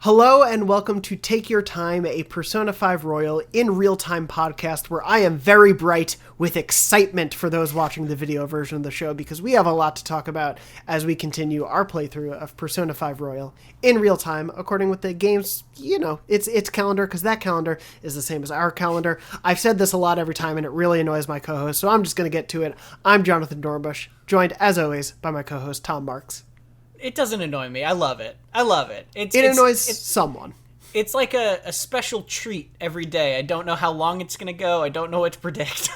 Hello and welcome to Take Your Time, a Persona 5 Royal in real-time podcast where I am very bright with excitement for those watching the video version of the show because we have a lot to talk about as we continue our playthrough of Persona 5 Royal in real time according with the game's, its calendar, because that calendar is the same as our calendar. I've said this a lot every time and it really annoys my co-host, so I'm just going to get to it. I'm Jonathan Dornbush, joined as always by my co-host Tom Marks. It doesn't annoy me. I love it. It annoys someone. It's like a special treat every day. I don't know how long it's going to go. I don't know what to predict.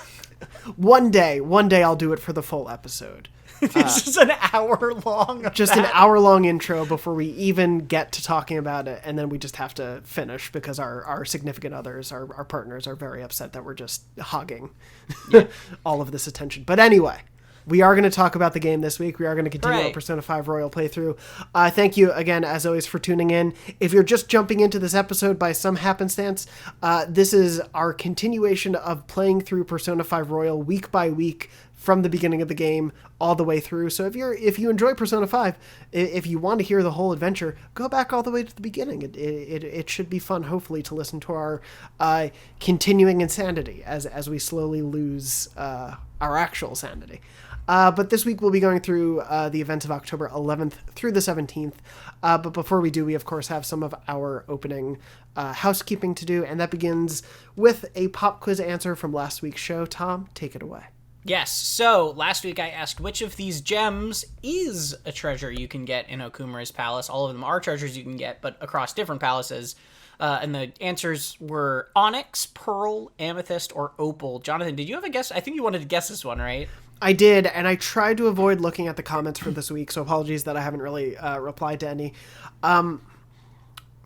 One day I'll do it for the full episode. It's just an hour long. An hour-long intro before we even get to talking about it, and then we just have to finish because our significant others, our partners, are very upset that we're just hogging all of this attention. But anyway, we are going to talk about the game this week. We are going to continue our Persona 5 Royal playthrough. Thank you again, as always, for tuning in. If you're just jumping into this episode by some happenstance, this is our continuation of playing through Persona 5 Royal week by week from the beginning of the game all the way through. So if you enjoy Persona 5, if you want to hear the whole adventure, go back all the way to the beginning. It should be fun, hopefully, to listen to our continuing insanity as we slowly lose our actual sanity. But this week we'll be going through the events of October 11th through the 17th. But before we do, we of course have some of our opening housekeeping to do, and that begins with a pop quiz answer from last week's show. Tom, take it away. Yes, so last week I asked which of these gems is a treasure you can get in Okumura's palace. All of them are treasures you can get, but across different palaces. And the answers were onyx, pearl, amethyst, or opal. Jonathan, did you have a guess? I think you wanted to guess this one, right? I did, and I tried to avoid looking at the comments for this week, so apologies that I haven't really replied to any.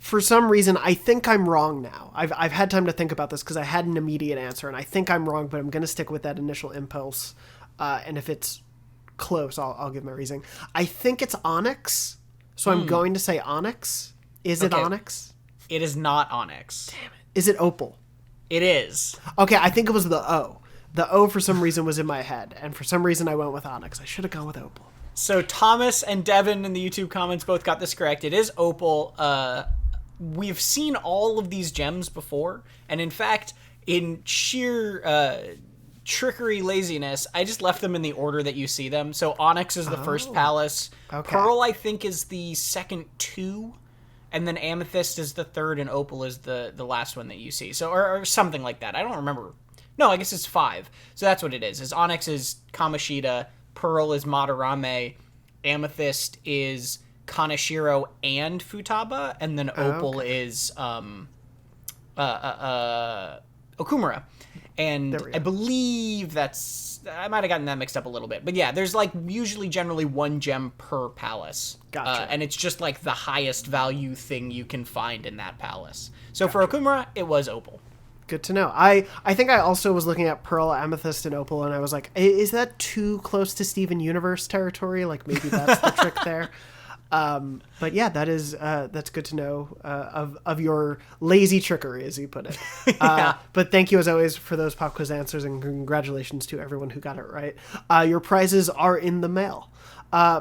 For some reason, I think I'm wrong now. I've had time to think about this because I had an immediate answer, and I think I'm wrong, but I'm going to stick with that initial impulse. And if it's close, I'll give my reasoning. I think it's onyx, so I'm going to say onyx. Is it onyx? It is not onyx. Damn it. Is it opal? It is. Okay, I think it was the O. The O for some reason was in my head, and for some reason I went with onyx. I should have gone with opal. So Thomas and Devin in the YouTube comments both got this correct. It is opal. We've seen all of these gems before, and in fact, in sheer trickery laziness, I just left them in the order that you see them. So onyx is the first palace. Okay. Pearl, I think, is the second two. And then amethyst is the third, and opal is the last one that you see. So, or something like that. I don't remember. No, I guess it's 5. So that's what it is. Onyx is Kamoshida, pearl is Madarame, amethyst is Kaneshiro and Futaba, and then opal is Okumura. And I believe I might have gotten that mixed up a little bit. But yeah, there's usually generally one gem per palace. Gotcha. And it's just the highest value thing you can find in that palace. So for Okumura, it was opal. Good to know. I think I also was looking at pearl, amethyst, and opal, and I was like, is that too close to Steven Universe territory? Maybe that's the trick there. But yeah, that's good to know of your lazy trickery, as you put it. Yeah. But thank you, as always, for those pop quiz answers, and congratulations to everyone who got it right. Your prizes are in the mail.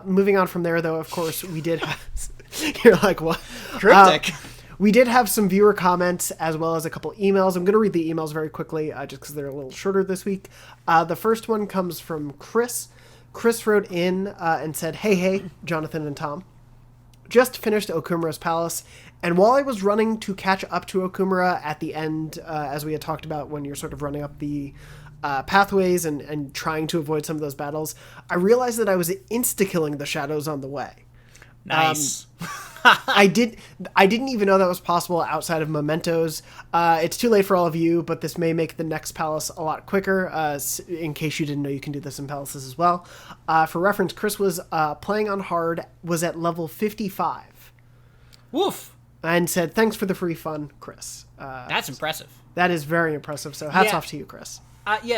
Moving on from there, though, of course, we did have... You're like, what? Cryptic. We did have some viewer comments as well as a couple emails. I'm going to read the emails very quickly just because they're a little shorter this week. The first one comes from Chris. Chris wrote in and said, Hey, Jonathan and Tom. Just finished Okumura's palace, and while I was running to catch up to Okumura at the end, as we had talked about when you're sort of running up the pathways and trying to avoid some of those battles, I realized that I was insta-killing the shadows on the way. Nice. I didn't even know that was possible outside of mementos. It's too late for all of you, but this may make the next palace a lot quicker. In case you didn't know, you can do this in palaces as well. For reference, Chris was playing on hard, was at level 55. Woof. And said, thanks for the free fun, Chris. That's impressive. That is very impressive. So hats off to you, Chris.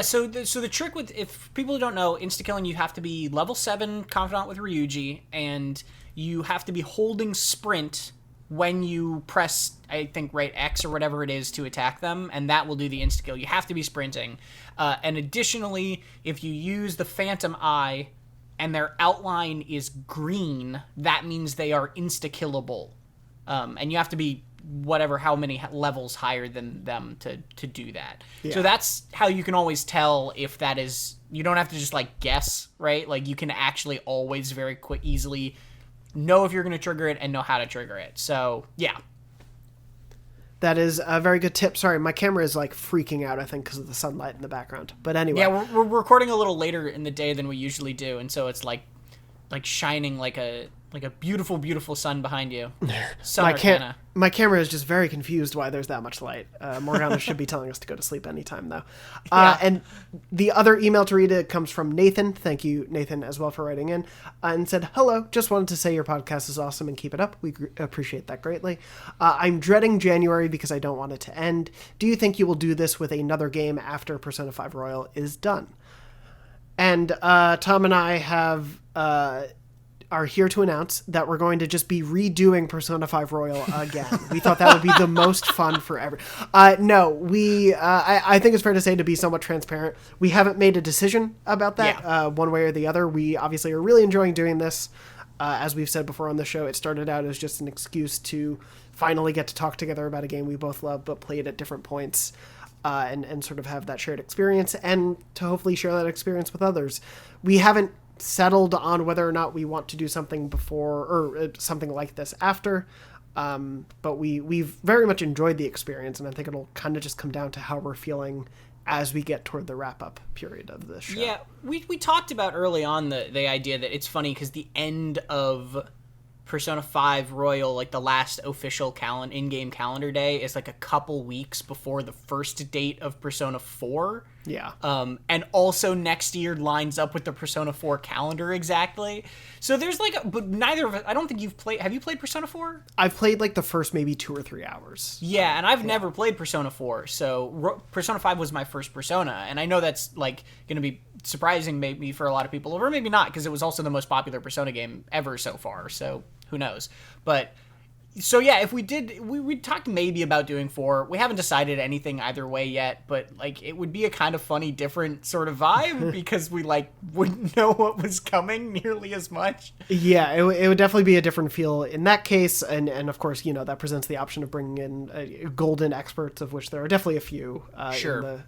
So the trick with, if people don't know, insta-killing, you have to be level 7 confidant with Ryuji, and you have to be holding sprint when you press, I think, right X or whatever it is to attack them, and that will do the insta-kill. You have to be sprinting. And additionally, if you use the Phantom Eye and their outline is green, that means they are insta-killable. And you have to be how many levels higher than them to do that. Yeah. So that's how you can always tell if that is... You don't have to just, like, guess, right? Like, you can actually always very easily know if you're going to trigger it and know how to trigger it. So, yeah. That is a very good tip. Sorry, my camera is, like, freaking out, I think, because of the sunlight in the background. But anyway. Yeah, we're recording a little later in the day than we usually do, and so it's, like shining like a beautiful, beautiful sun behind you. My camera is just very confused why there's that much light. Morgana should be telling us to go to sleep anytime, though. Yeah. And the other email to read, it comes from Nathan. Thank you, Nathan, as well for writing in. And said, hello, just wanted to say your podcast is awesome and keep it up. We appreciate that greatly. I'm dreading January because I don't want it to end. Do you think you will do this with another game after Persona 5 Royal is done? And Tom and I are here to announce that we're going to just be redoing Persona 5 Royal again. We thought that would be the most fun forever. No, I think it's fair to say, to be somewhat transparent, we haven't made a decision about that one way or the other. We obviously are really enjoying doing this. As we've said before on the show, it started out as just an excuse to finally get to talk together about a game we both love but played at different points. And sort of have that shared experience, and to hopefully share that experience with others. We haven't settled on whether or not we want to do something before or something like this after, but we've very much enjoyed the experience, and I think it'll kind of just come down to how we're feeling as we get toward the wrap-up period of this show. Yeah, we talked about early on the idea that it's funny because the end of Persona 5 Royal, like the last official in-game calendar day, is like a couple weeks before the first date of Persona 4. Yeah. And also next year lines up with the Persona 4 calendar exactly. So there's but neither of us, I don't think have you played Persona 4? I've played like the first maybe 2 or 3 hours. Yeah, and I've never played Persona 4, so Persona 5 was my first Persona, and I know that's like going to be surprising maybe for a lot of people, or maybe not, because it was also the most popular Persona game ever so far, so who knows. But so yeah, if we did, we talked maybe about doing 4. We haven't decided anything either way yet, but like it would be a kind of funny, different sort of vibe because we like wouldn't know what was coming nearly as much. Yeah, it would definitely be a different feel in that case, and of course, you know, that presents the option of bringing in golden experts, of which there are definitely a few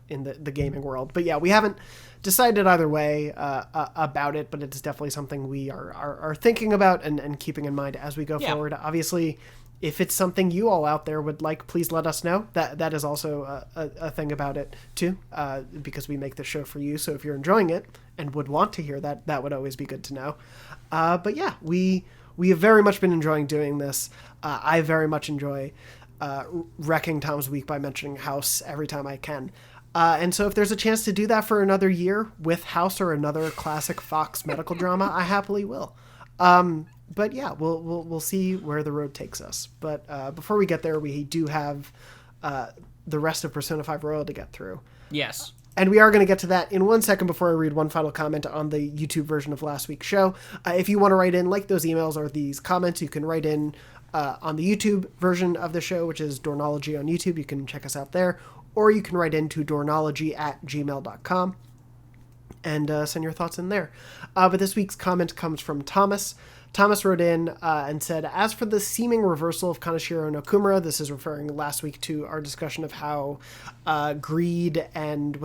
in the gaming world. But yeah, we haven't decided either way about it, but it's definitely something we are thinking about and keeping in mind as we go forward. Obviously, if it's something you all out there would like, please let us know. That is also a thing about it too, because we make the show for you. So if you're enjoying it and would want to hear that, that would always be good to know. But yeah, we have very much been enjoying doing this. I very much enjoy wrecking Tom's week by mentioning House every time I can. And so if there's a chance to do that for another year with House or another classic Fox medical drama, I happily will. But yeah, we'll see where the road takes us. But before we get there, we do have the rest of Persona 5 Royal to get through. Yes. And we are going to get to that in 1 second before I read one final comment on the YouTube version of last week's show. If you want to write in, like those emails or these comments, you can write in on the YouTube version of the show, which is Dornology on YouTube. You can check us out there. Or you can write into dornology@gmail.com and send your thoughts in there. But this week's comment comes from Thomas. Thomas wrote in and said, as for the seeming reversal of Kaneshiro and Okumura, this is referring last week to our discussion of how greed and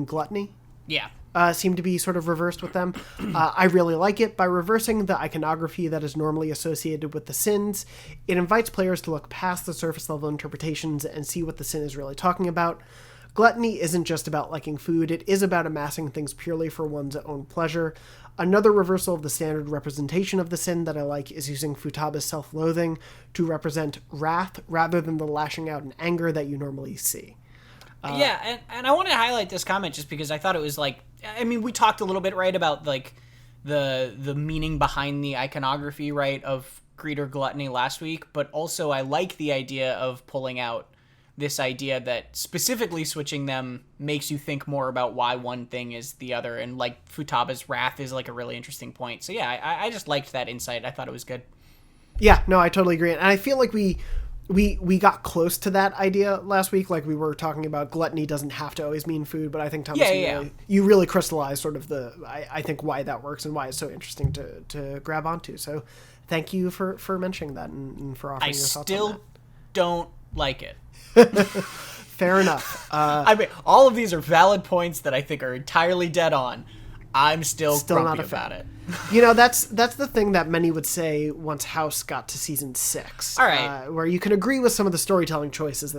gluttony? Yeah. Seem to be sort of reversed with them. I really like it. By reversing the iconography that is normally associated with the sins, it invites players to look past the surface level interpretations and see what the sin is really talking about. Gluttony isn't just about liking food, it is about amassing things purely for one's own pleasure. Another reversal of the standard representation of the sin that I like is using Futaba's self-loathing to represent wrath rather than the lashing out and anger that you normally see. Yeah, and I want to highlight this comment just because I thought it was like, I mean, we talked a little bit, right, about like the meaning behind the iconography, right, of greed or gluttony last week, but also I like the idea of pulling out this idea that specifically switching them makes you think more about why one thing is the other, and like Futaba's wrath is like a really interesting point. So yeah, I just liked that insight. I thought it was good. Yeah, no, I totally agree. And I feel like we got close to that idea last week. Like, we were talking about gluttony doesn't have to always mean food, but I think, Thomas, you really crystallized sort of I think why that works and why it's so interesting to grab onto. So thank you for mentioning that and for offering your thoughts on that. I still don't like it. Fair enough. I mean, all of these are valid points that I think are entirely dead on. I'm still grumpy not about it. You know, that's the thing that many would say once House got to season 6. All right. Where you can agree with some of the storytelling choices.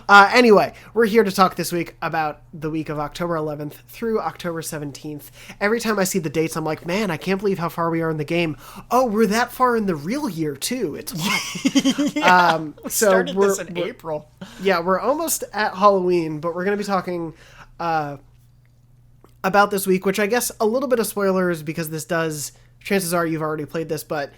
Anyway, we're here to talk this week about the week of October 11th through October 17th. Every time I see the dates, I'm like, man, I can't believe how far we are in the game. Oh, we're that far in the real year, too. It's wild. We started this in April. Yeah, we're almost at Halloween, but we're going to be talking about this week, which I guess a little bit of spoilers because chances are you've already played this, but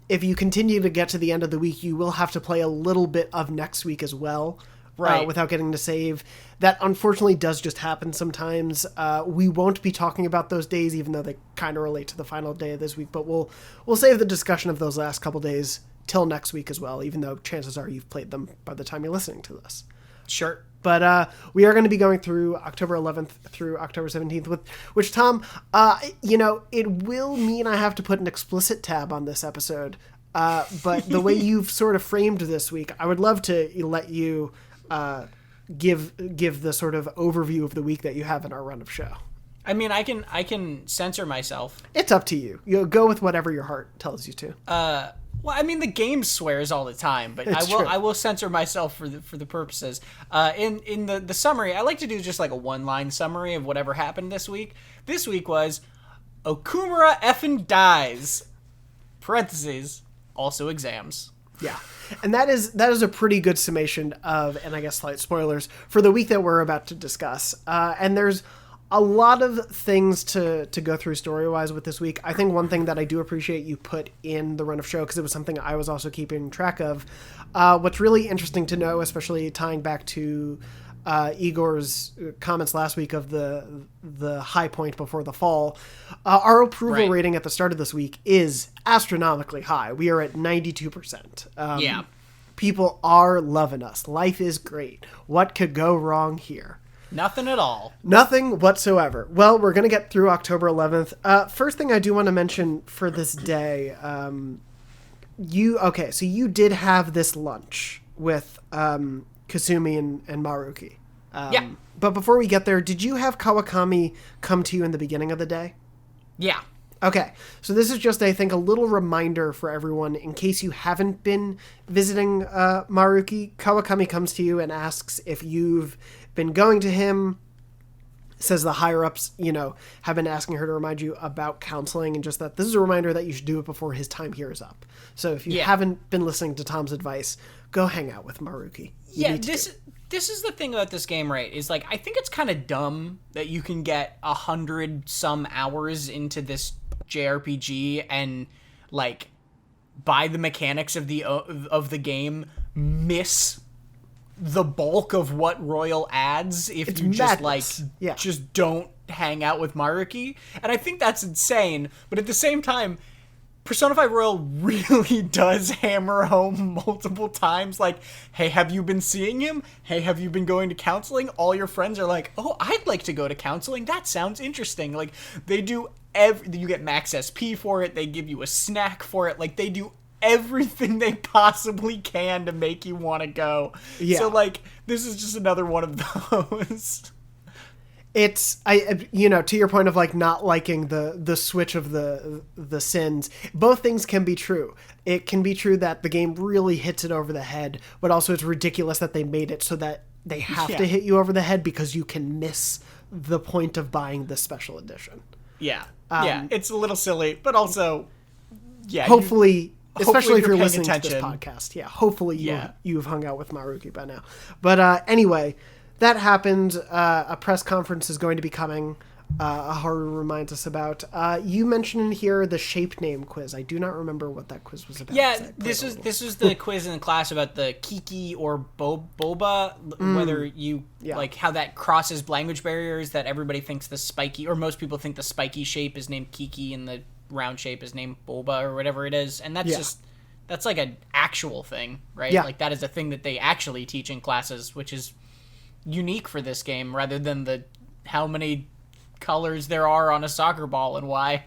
if you continue to get to the end of the week, you will have to play a little bit of next week as well, right? Without getting to save. That unfortunately does just happen sometimes. We won't be talking about those days, even though they kind of relate to the final day of this week, but we'll save the discussion of those last couple days till next week as well, even though chances are you've played them by the time you're listening to this. Sure. But we are going to be going through October 11th through October 17th, which, Tom, it will mean I have to put an explicit tab on this episode. But the way you've sort of framed this week, I would love to let you give the sort of overview of the week that you have in our run of show. I mean, I can censor myself. It's up to you. You go with whatever your heart tells you to. Well, I mean, the game swears all the time, but I will censor myself for the purposes. In the summary, I like to do just like a one-line summary of whatever happened this week. This week was Okumura effing dies. Parentheses, also exams. Yeah. And that is a pretty good summation of, and I guess slight spoilers, for the week that we're about to discuss. And there's a lot of things to go through story-wise with this week. I think one thing that I do appreciate you put in the run of show, because it was something I was also keeping track of, what's really interesting to know, especially tying back to Igor's comments last week of the high point before the fall, our approval rating at the start of this week is astronomically high. We are at 92%. Yeah. People are loving us. Life is great. What could go wrong here? Nothing at all. Nothing whatsoever. Well, we're going to get through October 11th. First thing I do want to mention for this day, so you did have this lunch with Kasumi and Maruki. Yeah. But before we get there, did you have Kawakami come to you in the beginning of the day? Yeah. Okay, so this is just, I think, a little reminder for everyone in case you haven't been visiting Maruki. Kawakami comes to you and asks if you've been going to him, says the higher-ups, have been asking her to remind you about counseling, and just that this is a reminder that you should do it before his time here is up. So if you haven't been listening to Tom's advice, go hang out with Maruki. This is the thing about this game, right, is, like, I think it's kind of dumb that you can get 100-some hours into this JRPG and, like, by the mechanics of the game, miss the bulk of what Royal adds if you just just don't hang out with Maruki. And I think that's insane, but at the same time, Persona 5 Royal really does hammer home multiple times, like, hey, have you been seeing him? Hey, have you been going to counseling? All your friends are like, oh, I'd like to go to counseling. That sounds interesting. Like, they do you get max SP for it. They give you a snack for it. Like, they do everything they possibly can to make you want to go. Yeah. So, like, this is just another one of those. It's, to your point of, like, not liking the switch of the sins, both things can be true. It can be true that the game really hits it over the head, but also it's ridiculous that they made it so that they have to hit you over the head because you can miss the point of buying the special edition. Yeah. It's a little silly, but also, hopefully especially if you're listening to this podcast. Hopefully you've hung out with Maruki by now. But anyway, that happened. A press conference is going to be coming. Haru reminds us about. You mentioned in here the shape name quiz. I do not remember what that quiz was about. Yeah, this is the quiz in the class about the Kiki or Boba, whether you like how that crosses language barriers. That everybody thinks the spiky, or most people think the spiky shape is named Kiki and the round shape is named Boba or whatever it is, and that's That's like an actual thing, right? Yeah. Like that is a thing that they actually teach in classes, which is unique for this game rather than the how many colors there are on a soccer ball and why.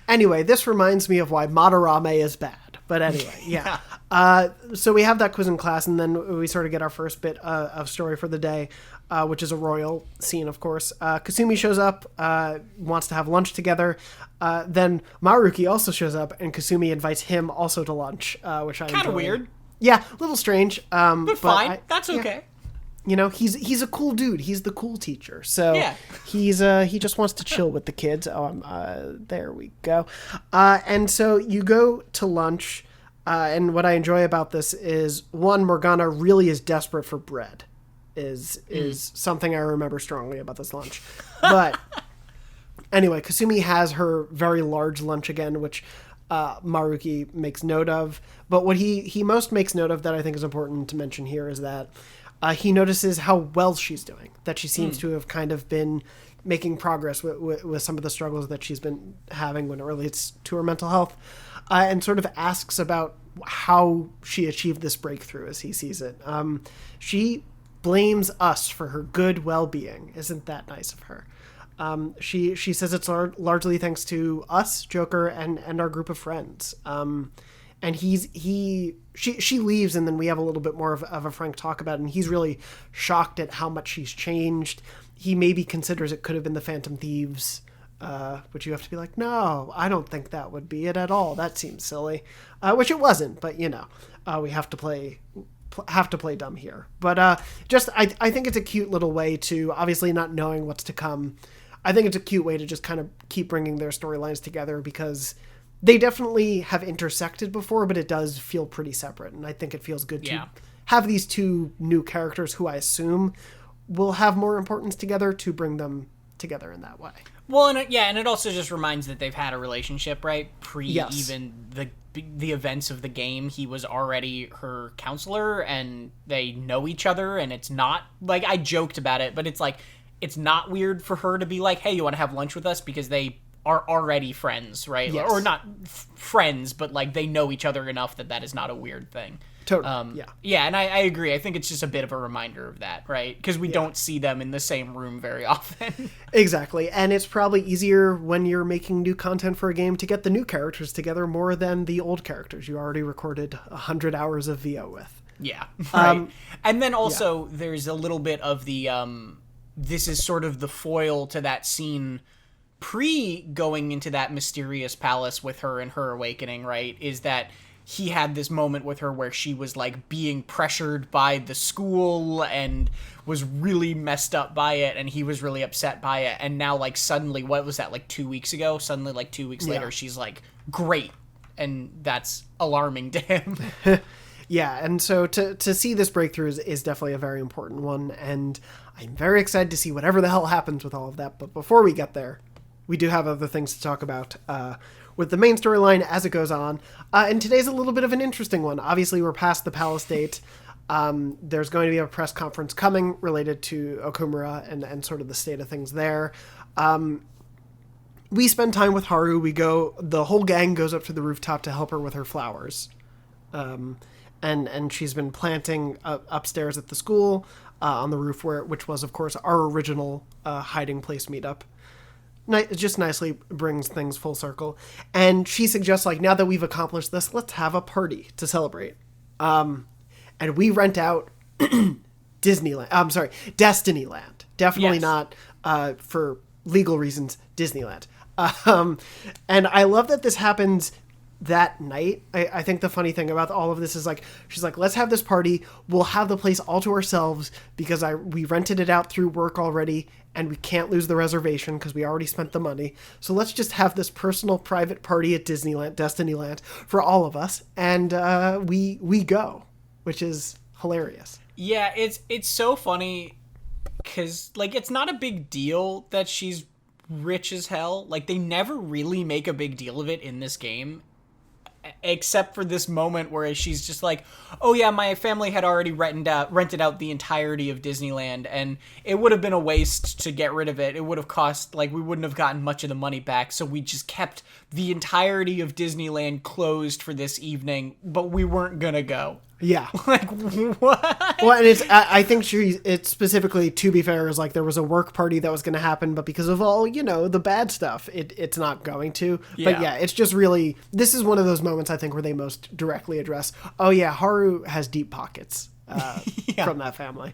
Anyway, this reminds me of why Madarame is bad. But anyway, yeah. So we have that quiz in class, and then we sort of get our first bit of story for the day, which is a royal scene, of course. Kasumi shows up, wants to have lunch together. Then Maruki also shows up, and Kasumi invites him also to lunch, which I enjoy. Kind of weird. Yeah, a little strange. But fine. That's okay. Yeah. You know, he's a cool dude. He's the cool teacher. So yeah. he just wants to chill with the kids. There we go. And so you go to lunch, and what I enjoy about this is, one, Morgana really is desperate for bread. Is something I remember strongly about this lunch. But anyway, Kasumi has her very large lunch again, which Maruki makes note of. But what he most makes note of that I think is important to mention here is that he notices how well she's doing, that she seems to have kind of been making progress with some of the struggles that she's been having when it relates to her mental health, and sort of asks about how she achieved this breakthrough as he sees it. She blames us for her good well-being. Isn't that nice of her? She says it's largely thanks to us, Joker, and our group of friends. And she leaves, and then we have a little bit more of a frank talk about it, and he's really shocked at how much she's changed. He maybe considers it could have been the Phantom Thieves, which you have to be like, no, I don't think that would be it at all. That seems silly, which it wasn't, but you know, we have to play dumb here. But I think it's a cute little way to, obviously not knowing what's to come, I think it's a cute way to just kind of keep bringing their storylines together, because they definitely have intersected before, but it does feel pretty separate. And I think it feels good to have these two new characters who I assume will have more importance together, to bring them together in that way. Well, and it also just reminds that they've had a relationship, right? Even the events of the game. He was already her counselor, and they know each other, and it's not, like, I joked about it, but it's like, it's not weird for her to be like, hey, you want to have lunch with us? Because they are already friends, right? Yes. Or not friends, but like they know each other enough that is not a weird thing. Totally. Yeah, and I agree. I think it's just a bit of a reminder of that, right? Because we don't see them in the same room very often. Exactly. And it's probably easier when you're making new content for a game to get the new characters together more than the old characters you already recorded 100 hours of VO with. Yeah, right. And then also there's a little bit of the, this is sort of the foil to that scene going into that mysterious palace with her and her awakening, right? Is that he had this moment with her where she was like being pressured by the school and was really messed up by it, and he was really upset by it, and now like suddenly, what was that, like 2 weeks ago? Suddenly, like 2 weeks later, she's like great, and that's alarming to him. Yeah, and so to see this breakthrough is definitely a very important one, and I'm very excited to see whatever the hell happens with all of that. But before we get there, we do have other things to talk about with the main storyline as it goes on. And today's a little bit of an interesting one. Obviously, we're past the palace date. There's going to be a press conference coming related to Okumura and sort of the state of things there. We spend time with Haru. The whole gang goes up to the rooftop to help her with her flowers. And she's been planting upstairs at the school on the roof, which was, of course, our original hiding place meetup. It just nicely brings things full circle. And she suggests, like, now that we've accomplished this, let's have a party to celebrate. And we rent out Disneyland. I'm sorry, Destinyland. Definitely not, for legal reasons, Disneyland. And I love that this happens that night. I think the funny thing about all of this is, like, she's like, let's have this party. We'll have the place all to ourselves because we rented it out through work already, and we can't lose the reservation because we already spent the money. So let's just have this personal private party at Destinyland for all of us. And we go, which is hilarious. Yeah, it's so funny because, like, it's not a big deal that she's rich as hell. Like, they never really make a big deal of it in this game. except for this moment where she's just like, oh yeah, my family had already rented out the entirety of Disneyland, and it would have been a waste to get rid of it. It would have cost, like, we wouldn't have gotten much of the money back, so we just kept the entirety of Disneyland closed for this evening, but we weren't gonna go. Yeah. Like, what? Well, and I think it's specifically, to be fair, is like there was a work party that was going to happen, but because of all, the bad stuff, it's not going to. Yeah. But yeah, it's just really, this is one of those moments, I think, where they most directly address, oh yeah, Haru has deep pockets from that family.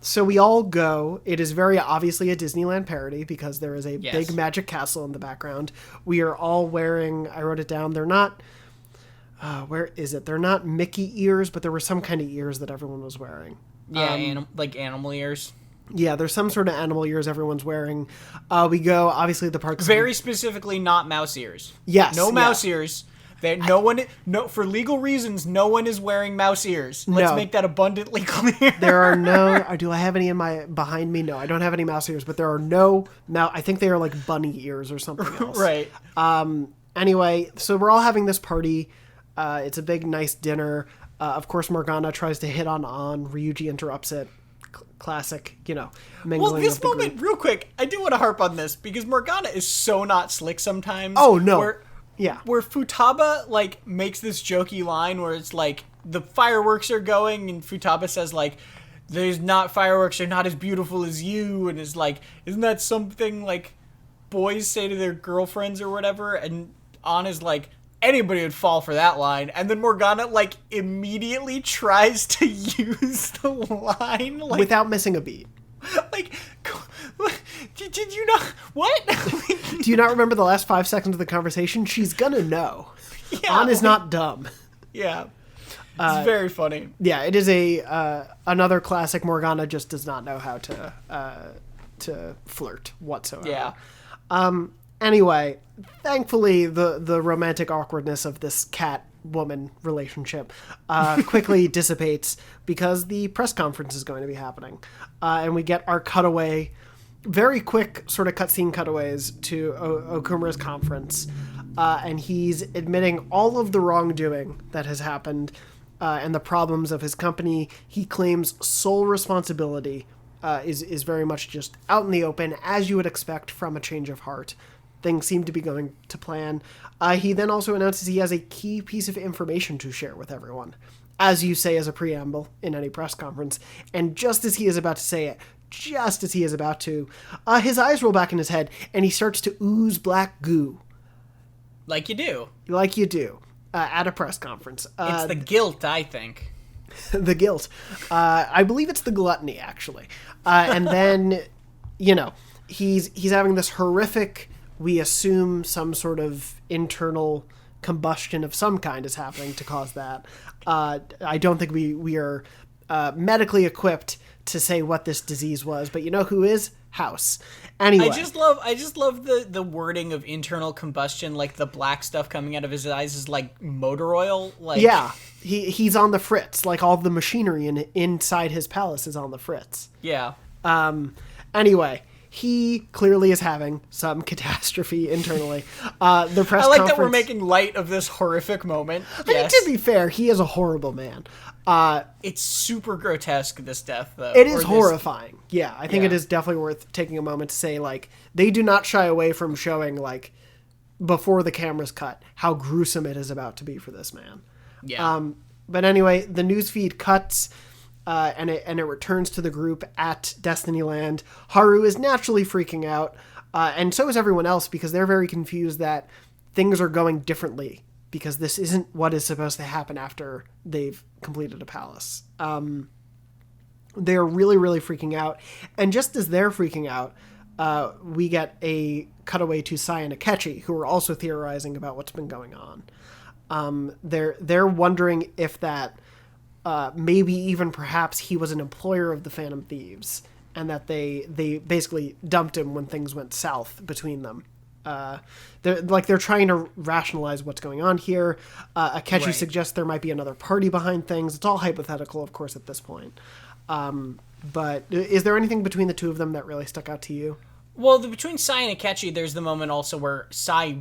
So we all go. It is very obviously a Disneyland parody because there is a big magic castle in the background. We are all wearing, I wrote it down, they're not... where is it? They're not Mickey ears, but there were some kind of ears that everyone was wearing. Yeah, like animal ears. Yeah, there's some sort of animal ears everyone's wearing. We go, obviously, the park's... Very specifically not mouse ears. Yes. No mouse ears. For legal reasons, no one is wearing mouse ears. Let's make that abundantly clear. There are no... do I have any behind me? No, I don't have any mouse ears, but there are no... I think they are like bunny ears or something else. Right. Anyway, so we're all having this party. It's a big, nice dinner. Of course, Morgana tries to hit on An. Ryuji interrupts it. Classic, mingling. Well, this moment, real quick, I do want to harp on this because Morgana is so not slick sometimes. Oh, no. Where Futaba, like, makes this jokey line where it's like, the fireworks are going, and Futaba says, like, fireworks are not as beautiful as you, and is like, isn't that something, like, boys say to their girlfriends or whatever? And An is like, anybody would fall for that line. And then Morgana, like, immediately tries to use the line. Like, without missing a beat. Like, did you not... What? Do you not remember the last 5 seconds of the conversation? She's gonna know. Yeah, An is not dumb. Yeah. It's very funny. Yeah, it is another classic. Morgana just does not know how to flirt whatsoever. Yeah. Anyway, thankfully, the romantic awkwardness of this cat-woman relationship quickly dissipates because the press conference is going to be happening. And we get our cutaway, very quick sort of cutscene cutaways to Okumura's conference. And he's admitting all of the wrongdoing that has happened and the problems of his company. He claims sole responsibility is very much just out in the open, as you would expect from a change of heart. Things seem to be going to plan. He then also announces he has a key piece of information to share with everyone, as you say as a preamble in any press conference. And just as he is about to say it, his eyes roll back in his head, and he starts to ooze black goo. Like you do. Like you do. At a press conference. It's the guilt, I think. The guilt. I believe it's the gluttony, actually. And then, he's having this horrific... We assume some sort of internal combustion of some kind is happening to cause that. I don't think we are medically equipped to say what this disease was, but you know who is? House. Anyway. I just love the wording of internal combustion, like the black stuff coming out of his eyes is like motor oil. Like, yeah, he's on the fritz. Like all the machinery inside his palace is on the fritz. Yeah. Anyway. He clearly is having some catastrophe internally. The press I like conference, that we're making light of this horrific moment. I mean, to be fair, he is a horrible man. It's super grotesque, this death, though. It is horrifying. Yeah, I think it is definitely worth taking a moment to say, like, they do not shy away from showing, like, before the camera's cut, how gruesome it is about to be for this man. Yeah. But anyway, the newsfeed cuts... and it returns to the group at Destinyland. Haru is naturally freaking out, and so is everyone else because they're very confused that things are going differently because this isn't what is supposed to happen after they've completed a palace. They're really, really freaking out, and just as they're freaking out, we get a cutaway to Sai and Akechi, who are also theorizing about what's been going on. They're wondering if that... maybe even perhaps he was an employer of the Phantom Thieves and that they basically dumped him when things went south between them. They're trying to rationalize what's going on here. Akechi suggests there might be another party behind things. It's all hypothetical, of course, at this point. But is there anything between the two of them that really stuck out to you? Well, between Sai and Akechi, there's the moment also where Sai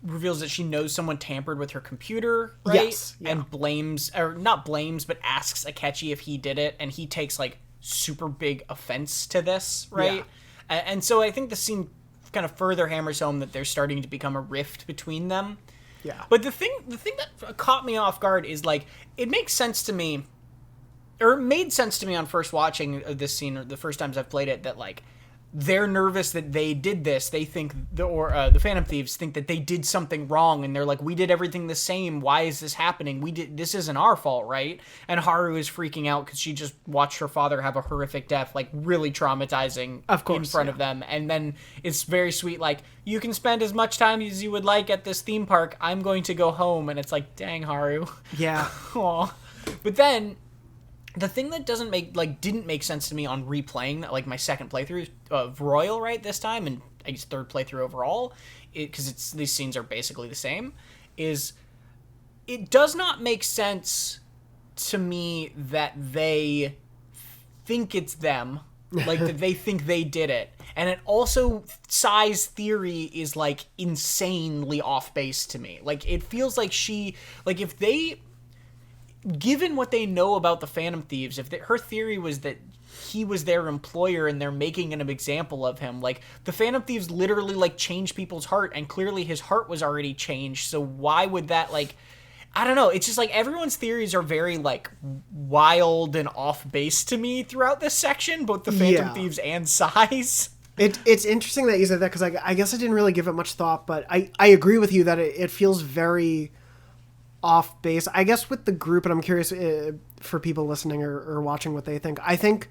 reveals that she knows someone tampered with her computer, right? Yes, yeah. And blames, or not blames, but asks Akechi if he did it, and he takes like super big offense to this, right? Yeah. And so I think the scene kind of further hammers home that there's starting to become a rift between them. Yeah. But the thing that caught me off guard is like, it makes sense to me, or it made sense to me on first watching this scene, or the first times I've played it, that like, they're nervous that they did this. They think, the Phantom Thieves think that they did something wrong, and they're like, we did everything the same. Why is this happening? This isn't our fault, right? And Haru is freaking out because she just watched her father have a horrific death, like really traumatizing in front of them. And then it's very sweet, like, you can spend as much time as you would like at this theme park. I'm going to go home. And it's like, dang, Haru. Yeah. Aw. But then the thing that didn't make sense to me on replaying that, like my second playthrough of Royal, right, this time, and I guess third playthrough overall, because these scenes are basically the same, is it does not make sense to me that they think it's them, like that they think they did it. And it also, Sai's theory is like insanely off base to me. Like, it feels like if they, given what they know about the Phantom Thieves, her theory was that he was their employer and they're making an example of him, like, the Phantom Thieves literally, like, change people's heart, and clearly his heart was already changed, so why would that, like, I don't know, it's just, like, everyone's theories are very, like, wild and off base to me throughout this section, both the Phantom Thieves and Sai's. It's interesting that you said that, because I guess I didn't really give it much thought, but I agree with you that it feels very off base, I guess, with the group, and I'm curious for people listening or watching what they think. I think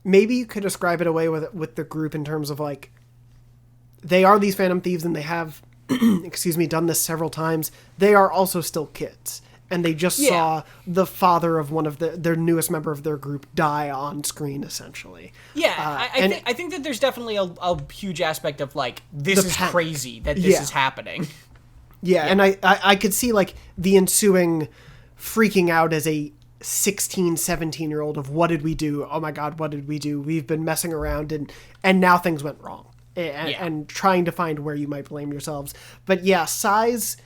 maybe you could describe it away with the group in terms of, like, they are these Phantom Thieves and they have, done this several times. They are also still kids, and they just saw the father of one of their newest member of their group die on screen, essentially. Yeah, I think that there's definitely a huge aspect of, like, this is crazy that this is happening. Yeah, and I could see, like, the ensuing freaking out as a 16, 17-year-old of, what did we do? Oh my God, what did we do? We've been messing around, and now things went wrong. And trying to find where you might blame yourselves. But yeah, Sai's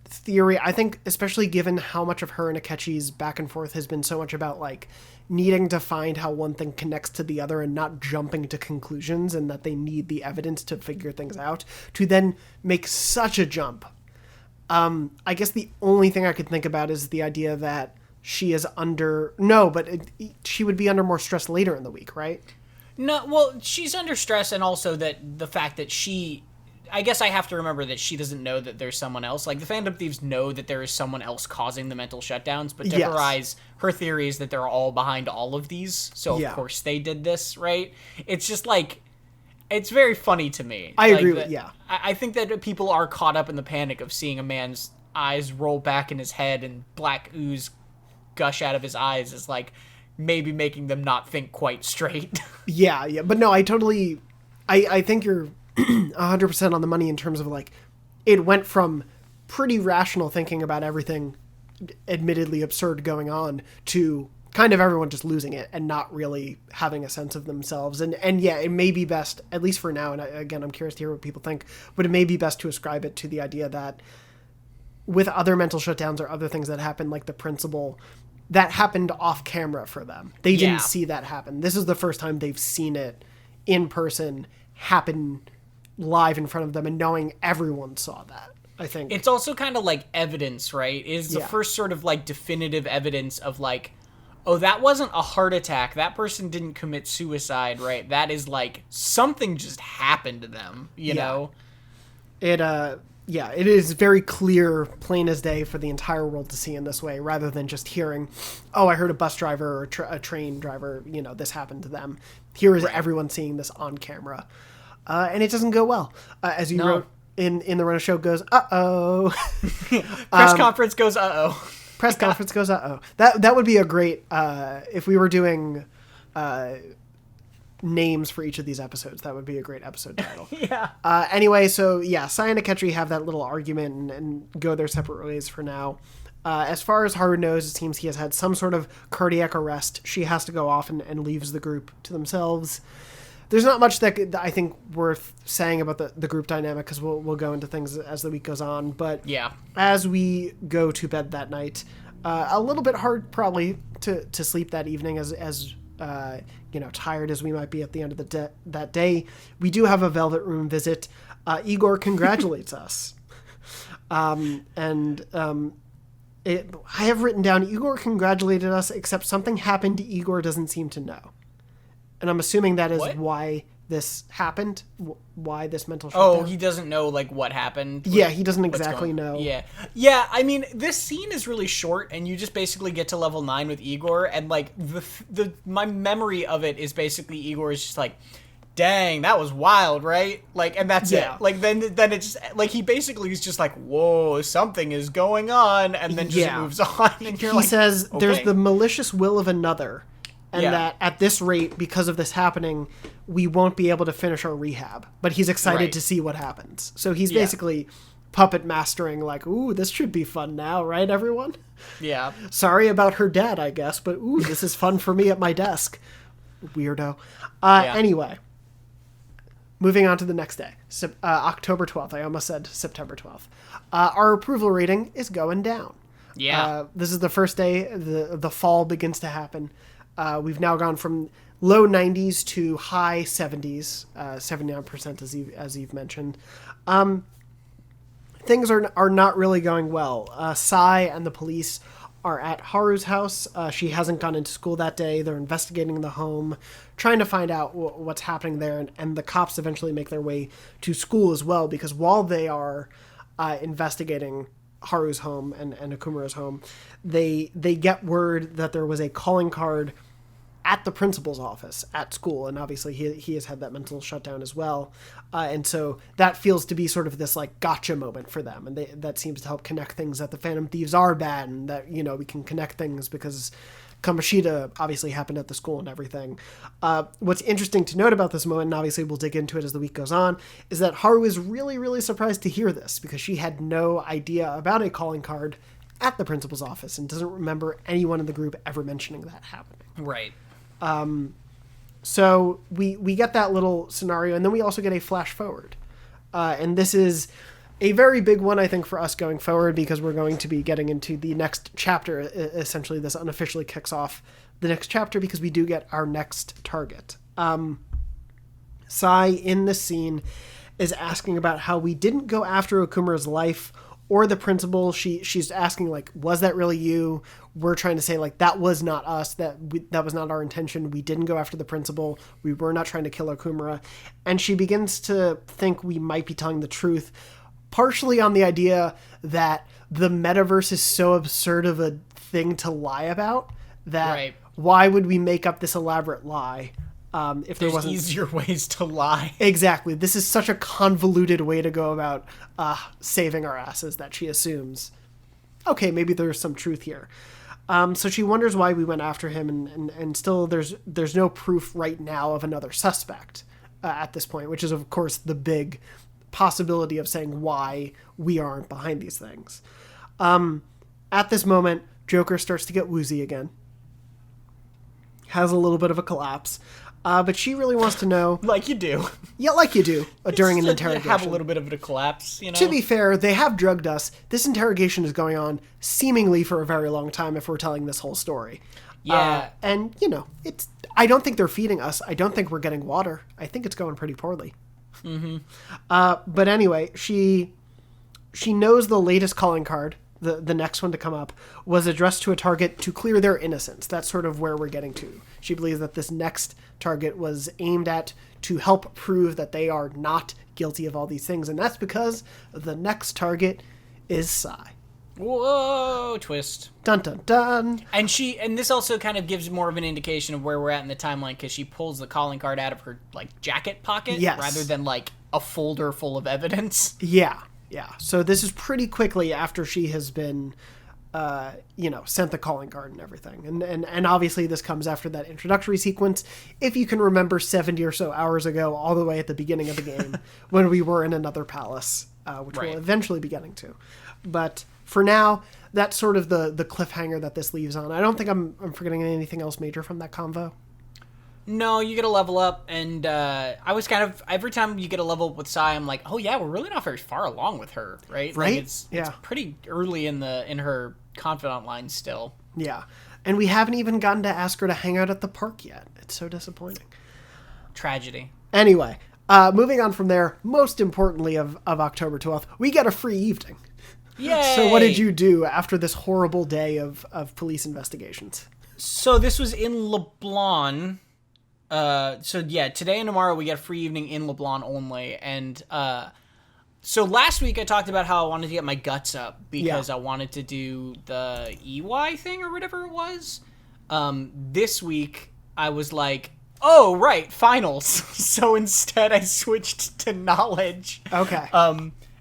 theory, I think, especially given how much of her and Akechi's back and forth has been so much about, like, needing to find how one thing connects to the other and not jumping to conclusions, and that they need the evidence to figure things out, to then make such a jump. I guess the only thing I could think about is the idea that she is she would be under more stress later in the week, right? No, well, she's under stress, and also that the fact that I guess I have to remember that she doesn't know that there's someone else. Like, the Phantom Thieves know that there is someone else causing the mental shutdowns, but to her eyes, her theory is that they're all behind all of these, so of course they did this, right? It's just, like, it's very funny to me. I agree with, I think that people are caught up in the panic of seeing a man's eyes roll back in his head and black ooze gush out of his eyes is, like, maybe making them not think quite straight. Yeah, but no, I think you're 100% on the money in terms of, like, it went from pretty rational thinking about everything admittedly absurd going on to kind of everyone just losing it and not really having a sense of themselves. And yeah, it may be best, at least for now, and again, I'm curious to hear what people think, but it may be best to ascribe it to the idea that with other mental shutdowns or other things that happen, like the principal, that happened off camera for them. They didn't see that happen. This is the first time they've seen it in person happen live in front of them, and knowing everyone saw that, I think. It's also kind of like evidence, right? It is the first sort of, like, definitive evidence of, like, oh, that wasn't a heart attack. That person didn't commit suicide, right? That is, like, something just happened to them, you know? It is very clear, plain as day, for the entire world to see in this way, rather than just hearing, oh, I heard a bus driver or a train driver, this happened to them. Here is everyone seeing this on camera. And it doesn't go well. As you wrote in the run of show goes, uh-oh. Press conference goes, uh-oh. Press conference goes, uh-oh. That would be a great, if we were doing names for each of these episodes, that would be a great episode title. Anyway, so Sai and Akechi have that little argument and go their separate ways for now. As far as Haru knows, it seems he has had some sort of cardiac arrest. She has to go off and leaves the group to themselves. there's not much that I think worth saying about the group dynamic, because we'll go into things as the week goes on. But yeah, as we go to bed that night, a little bit hard probably to sleep that evening, as tired as we might be at the end of that day. We do have a Velvet Room visit. Igor congratulates us. I have written down, Igor congratulated us, except something happened Igor doesn't seem to know. And I'm assuming that is why this happened, why this mental shutdown. Oh, he doesn't know, like, what happened? Yeah, he doesn't exactly know. Yeah, I mean, this scene is really short, and you just basically get to level 9 with Igor, and, like, my memory of it is basically Igor is just like, dang, that was wild, right? Like, and that's it. Like, then it's, like, he basically is just like, whoa, something is going on, and then just moves on, and you're he like, says, okay. There's the malicious will of another, and that at this rate, because of this happening, we won't be able to finish our rehab. But he's excited to see what happens. So he's basically puppet mastering, like, ooh, this should be fun now, right, everyone? Yeah. Sorry about her dad, I guess, but ooh, this is fun for me at my desk. Weirdo. Anyway, moving on to the next day, October 12th. I almost said September 12th. Our approval rating is going down. Yeah. This is the first day the fall begins to happen. We've now gone from low 90s to high 70s, 79% as you've mentioned. Things are not really going well. Sai and the police are at Haru's house. She hasn't gone into school that day. They're investigating the home, trying to find out what's happening there, and the cops eventually make their way to school as well, because while they are investigating Haru's home and Okumura's home, they get word that there was a calling card at the principal's office at school, and obviously he has had that mental shutdown as well, and so that feels to be sort of this like gotcha moment for them, and that seems to help connect things, that the Phantom Thieves are bad, and that we can connect things because Kamoshida obviously happened at the school and everything. What's interesting to note about this moment, and obviously we'll dig into it as the week goes on, is that Haru is really, really surprised to hear this, because she had no idea about a calling card at the principal's office and doesn't remember anyone in the group ever mentioning that happening. Right. So we get that little scenario, and then we also get a flash forward. And this is a very big one, I think, for us going forward, because we're going to be getting into the next chapter. Essentially, this unofficially kicks off the next chapter, because we do get our next target. Sai, in this scene, is asking about how we didn't go after Okumura's life or the principal. She's asking, like, was that really you? We're trying to say, like, that was not us, that was not our intention. We didn't go after the principal. We were not trying to kill Okumura. And she begins to think we might be telling the truth, partially on the idea that the metaverse is so absurd of a thing to lie about that why would we make up this elaborate lie if there wasn't easier ways to lie? Exactly. This is such a convoluted way to go about saving our asses that she assumes, okay, maybe there's some truth here. So she wonders why we went after him, and still there's no proof right now of another suspect at this point, which is, of course, the big possibility of saying why we aren't behind these things. At this moment, Joker starts to get woozy again. Has a little bit of a collapse. But she really wants to know... Like you do. Yeah, like you do, during an interrogation. Have a little bit of a collapse, you know? To be fair, they have drugged us. This interrogation is going on seemingly for a very long time if we're telling this whole story. Yeah. And, I don't think they're feeding us. I don't think we're getting water. I think it's going pretty poorly. Mm-hmm. But anyway, she knows the latest calling card, the next one to come up, was addressed to a target to clear their innocence. That's sort of where we're getting to. She believes that this next target was aimed at to help prove that they are not guilty of all these things. And that's because the next target is Sai. Whoa, twist. Dun, dun, dun. And this also kind of gives more of an indication of where we're at in the timeline, because she pulls the calling card out of her, like, jacket pocket rather than, like, a folder full of evidence. Yeah. So this is pretty quickly after she has been, sent the calling card and everything. And obviously this comes after that introductory sequence, if you can remember 70 or so hours ago, all the way at the beginning of the game, when we were in another palace, which we'll eventually be getting to. But for now, that's sort of the cliffhanger that this leaves on. I don't think I'm forgetting anything else major from that convo. No, you get a level up, and I was kind of every time you get a level up with Sai, I'm like, oh yeah, we're really not very far along with her, right? Right? Like it's pretty early in her confidant line still. Yeah, and we haven't even gotten to ask her to hang out at the park yet. It's so disappointing. Tragedy. Anyway, moving on from there. Most importantly, of October 12th, we get a free evening. Yay! So what did you do after this horrible day of police investigations? So this was in LeBlanc. So yeah, today and tomorrow we get a free evening in LeBlanc only, and so last week I talked about how I wanted to get my guts up because I wanted to do the EY thing or whatever it was. This week I was like, oh right, finals. So instead I switched to knowledge. Okay.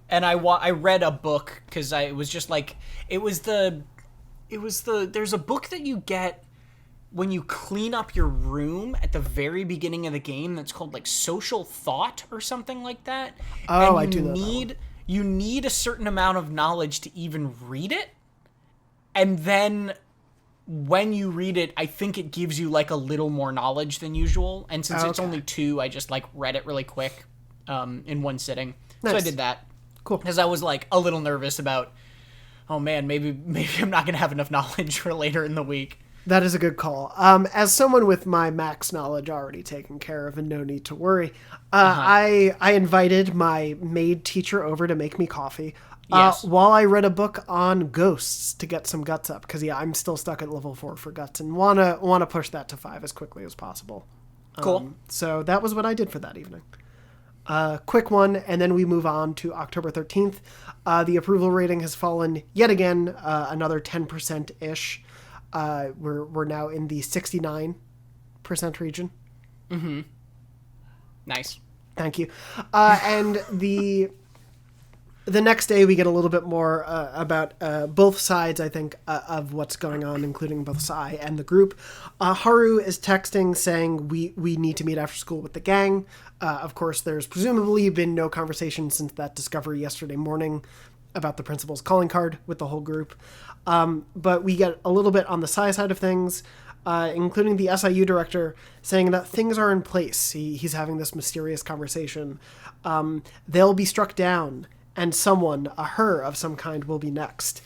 And I read a book because it was just like there's a book that you get when you clean up your room at the very beginning of the game that's called like Social Thought or something like that. Oh, and I do know. You need a certain amount of knowledge to even read it. And then when you read it, I think it gives you like a little more knowledge than usual. And since it's only 2, I just like read it really quick in one sitting. Nice. So I did that. Cool. Because I was like a little nervous about, oh man, maybe I'm not going to have enough knowledge for later in the week. That is a good call. As someone with my max knowledge already taken care of and no need to worry, I invited my maid teacher over to make me coffee while I read a book on ghosts to get some guts up. Because, I'm still stuck at level 4 for guts and wanna push that to 5 as quickly as possible. Cool. So that was what I did for that evening. Quick one, and then we move on to October 13th. The approval rating has fallen yet again, another 10%-ish. We're now in the 69% region. Mm-hmm. Nice. Thank you. And the next day we get a little bit more about both sides, I think, of what's going on, including both Sai and the group. Haru is texting saying we need to meet after school with the gang. Of course, there's presumably been no conversation since that discovery yesterday morning about the principal's calling card with the whole group. But we get a little bit on the Sai side of things, including the SIU director saying that things are in place. He's having this mysterious conversation. They'll be struck down, and someone, a her of some kind, will be next.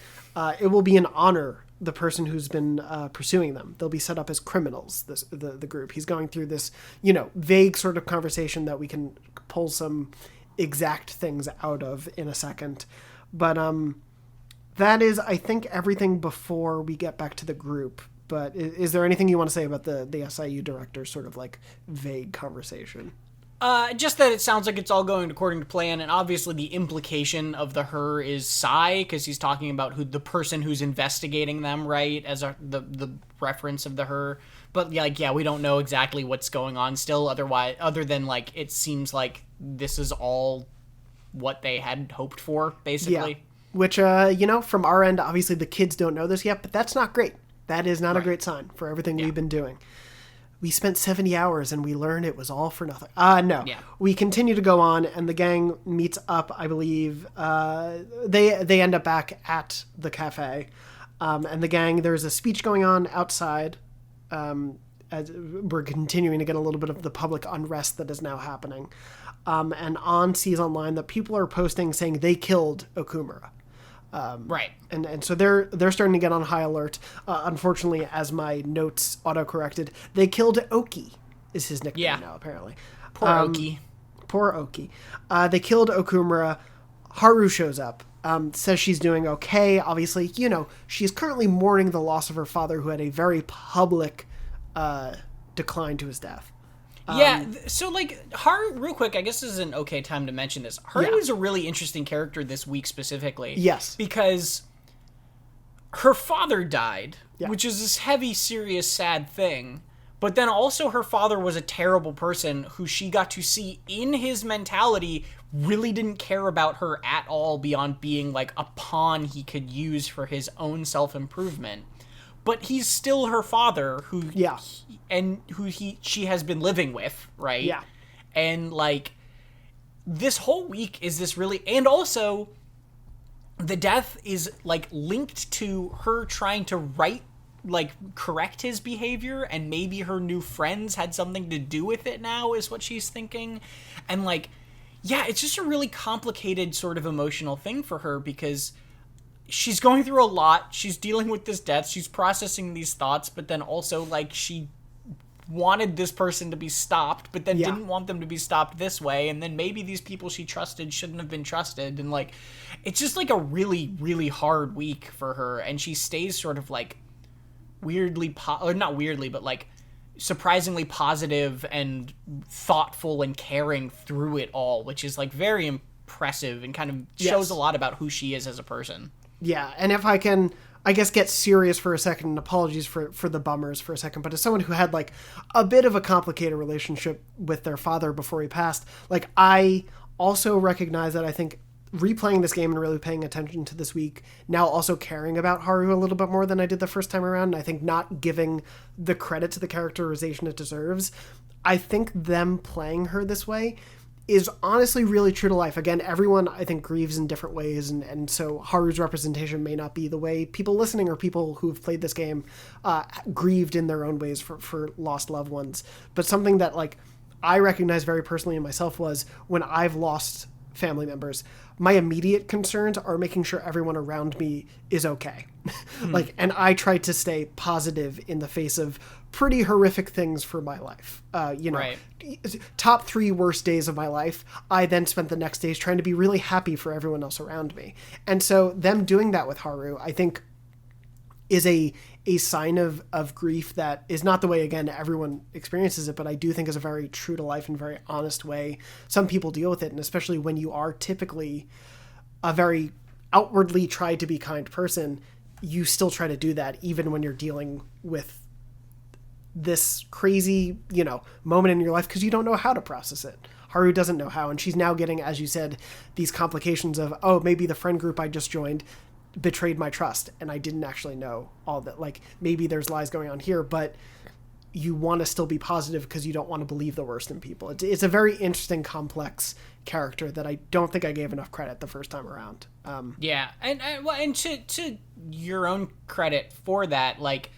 It will be an honor, the person who's been pursuing them. They'll be set up as criminals, the group. He's going through this, vague sort of conversation that we can pull some exact things out of in a second. But that is, I think, everything before we get back to the group. But is there anything you want to say about the SIU director's sort of like vague conversation? Just that it sounds like it's all going according to plan, and obviously the implication of the her is Sai, because he's talking about the person who's investigating them, right, as the reference of the her. But we don't know exactly what's going on still. Other than like it seems like this is all what they had hoped for, basically. Yeah. Which, from our end, obviously the kids don't know this yet, but that's not great. That is not a great sign for everything we've been doing. We spent 70 hours and we learned it was all for nothing. No. Yeah. We continue to go on, and the gang meets up, I believe. They end up back at the cafe. And the gang, there's a speech going on outside. As we're continuing to get a little bit of the public unrest that is now happening. And On sees online that people are posting saying they killed Okumura. Right. And so they're starting to get on high alert. Unfortunately, as my notes auto-corrected, they killed Oki, is his nickname now, apparently. Poor Oki. Poor Oki. They killed Okumura. Haru shows up, says she's doing okay. Obviously, she's currently mourning the loss of her father, who had a very public decline to his death. So Haru, real quick, I guess this is an okay time to mention this. Haru is a really interesting character this week specifically. Yes. Because her father died, which is this heavy, serious, sad thing. But then also her father was a terrible person who she got to see in his mentality really didn't care about her at all beyond being like a pawn he could use for his own self-improvement. But he's still her father, who she has been living with, right? Yeah. And this whole week is this really, and also the death is linked to her trying to right like correct his behavior, and maybe her new friends had something to do with it now, is what she's thinking. And like, yeah, it's just a really complicated sort of emotional thing for her, because she's going through a lot. She's dealing with this death. She's processing these thoughts, but then also like she wanted this person to be stopped, but then didn't want them to be stopped this way. And then maybe these people she trusted shouldn't have been trusted. And like, it's just like a really, really hard week for her. And she stays sort of like weirdly, or not weirdly, but like surprisingly positive and thoughtful and caring through it all, which is like very impressive and kind of shows a lot about who she is as a person. Yeah, and if I can, I guess, get serious for a second, and apologies for the bummers for a second, but as someone who had, like, a bit of a complicated relationship with their father before he passed, like, I also recognize that I think replaying this game and really paying attention to this week, now also caring about Haru a little bit more than I did the first time around, and I think not giving the credit to the characterization it deserves, I think them playing her this way is honestly really true to life. Again, everyone, I think, grieves in different ways, and so Haru's representation may not be the way people listening or people who have played this game grieved in their own ways for lost loved ones. But something that, like, I recognize very personally in myself was when I've lost family members, my immediate concerns are making sure everyone around me is okay. Like, and I try to stay positive in the face of pretty horrific things for my life. Right. Top 3 worst days of my life. I then spent the next days trying to be really happy for everyone else around me. And so them doing that with Haru, I think, is a sign of grief that is not the way, again, everyone experiences it, but I do think is a very true to life and very honest way some people deal with it. And especially when you are typically a very outwardly try to be kind person, you still try to do that even when you're dealing with this crazy, moment in your life, because you don't know how to process it. Haru doesn't know how, and she's now getting, as you said, these complications of, oh, maybe the friend group I just joined betrayed my trust and I didn't actually know all that. Like, maybe there's lies going on here, but you want to still be positive because you don't want to believe the worst in people. It's a very interesting, complex character that I don't think I gave enough credit the first time around. Yeah, and to your own credit for that, like,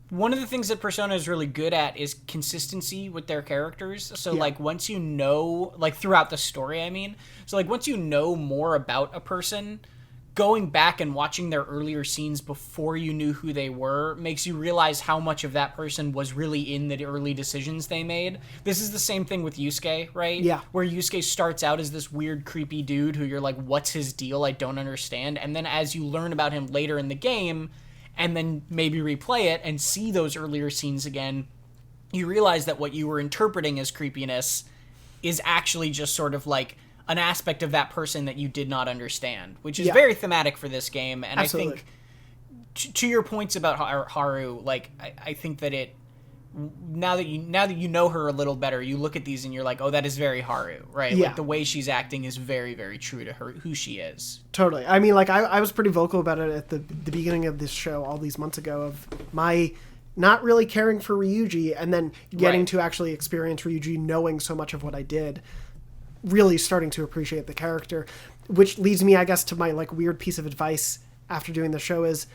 one of the things that Persona is really good at is consistency with their characters. So, like, once you know, like, throughout the story, I mean, so, like, once you know more about a person, going back and watching their earlier scenes before you knew who they were makes you realize how much of that person was really in the early decisions they made. This is the same thing with Yusuke, right? Yeah. Where Yusuke starts out as this weird, creepy dude who you're like, what's his deal? I don't understand. And then as you learn about him later in the game, and then maybe replay it and see those earlier scenes again, you realize that what you were interpreting as creepiness is actually just sort of like an aspect of that person that you did not understand, which is very thematic for this game. And absolutely. I think to your points about Haru, like, I think that it, now that you know her a little better, you look at these and you're like, oh, that is very Haru, right? Yeah. Like, the way she's acting is very, very true to her, who she is. Totally. I mean, like, I was pretty vocal about it at the beginning of this show all these months ago of my not really caring for Ryuji, and then getting to actually experience Ryuji, knowing so much of what I did, really starting to appreciate the character, which leads me, I guess, to my, like, weird piece of advice after doing the show is,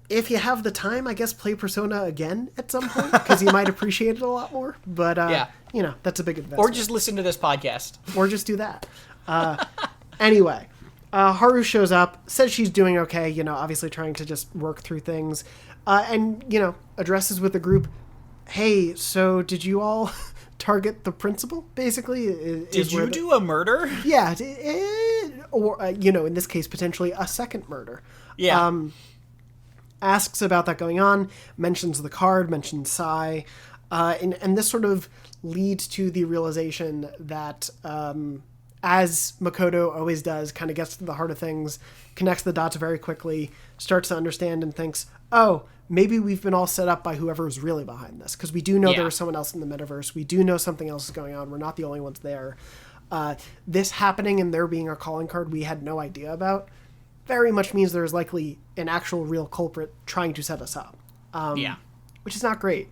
if you have the time, I guess play Persona again at some point, because you might appreciate it a lot more. But, that's a big investment. Or just listen to this podcast. Or just do that. Anyway, Haru shows up, says she's doing okay, obviously trying to just work through things, and, addresses with the group, hey, so did you all target the principal, basically? Did you do a murder? Yeah. Or, in this case, potentially a second murder. Yeah. Asks about that going on, mentions the card, mentions Sai, and this sort of leads to the realization that, as Makoto always does, kind of gets to the heart of things, connects the dots very quickly, starts to understand and thinks, oh, maybe we've been all set up by whoever is really behind this, because we do know there was someone else in the metaverse. We do know something else is going on. We're not the only ones there. This happening and there being a calling card we had no idea about very much means there's likely an actual real culprit trying to set us up. Which is not great.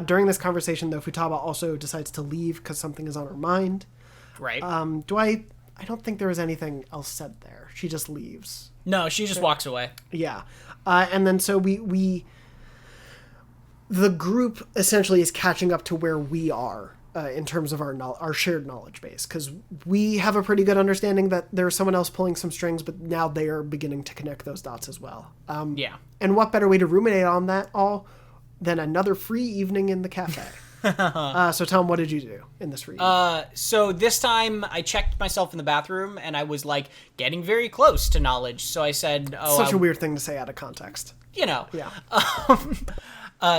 During this conversation, though, Futaba also decides to leave because something is on her mind. Right. I don't think there was anything else said there. She just leaves. No, she just walks away. Yeah. And then so the group essentially is catching up to where we are in terms of our shared knowledge base, because we have a pretty good understanding that there's someone else pulling some strings, but now they are beginning to connect those dots as well. Yeah. And what better way to ruminate on that all than another free evening in the cafe? So Tom, what did you do in this free evening? So this time I checked myself in the bathroom and I was like getting very close to knowledge. So I said, Such a weird thing to say out of context. You know. Yeah.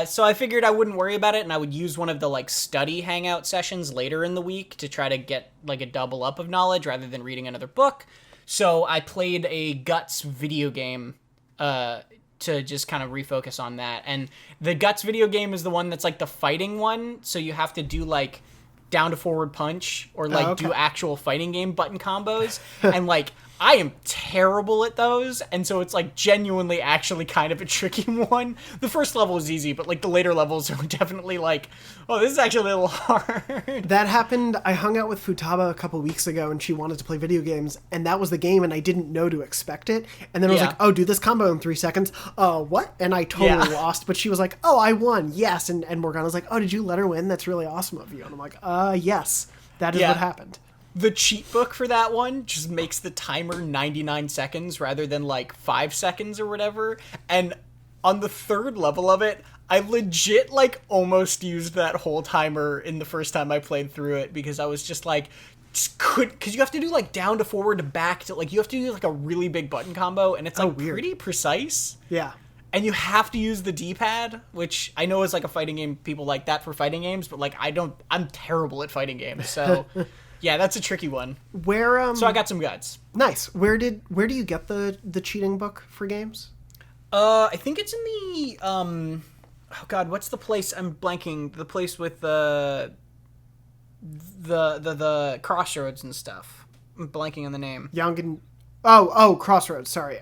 So I figured I wouldn't worry about it, and I would use one of the like study hangout sessions later in the week to try to get like a double up of knowledge rather than reading another book. So I played a Guts video game to just kind of refocus on that. And the Guts video game is the one that's like the fighting one, so you have to do like down to forward punch or like do actual fighting game button combos. And like I am terrible at those, and so it's like genuinely actually kind of a tricky one. The first level is easy, but like the later levels are definitely like, oh, this is actually a little hard. That happened. I hung out with Futaba a couple weeks ago, and she wanted to play video games, and that was the game, and I didn't know to expect it. And then I was like, oh, do this combo in 3 seconds. What? And I totally lost, but she was like, oh, I won. Yes. And Morgana was like, oh, did you let her win? That's really awesome of you. And I'm like, yes, that is what happened. The cheat book for that one just makes the timer 99 seconds rather than like 5 seconds or whatever. And on the third level of it, I legit like almost used that whole timer in the first time I played through it, because I was just like, because you have to do like down to forward to back to like, you have to do like a really big button combo, and it's like pretty precise. Yeah. And you have to use the D-pad, which I know is like a fighting game. People like that for fighting games, but like I'm terrible at fighting games. So yeah, that's a tricky one. So I got some Guts. Nice. Where do you get the cheating book for games? I think it's in the oh god, what's the place? I'm blanking. The place with the crossroads and stuff. I'm blanking on the name. Crossroads. Sorry.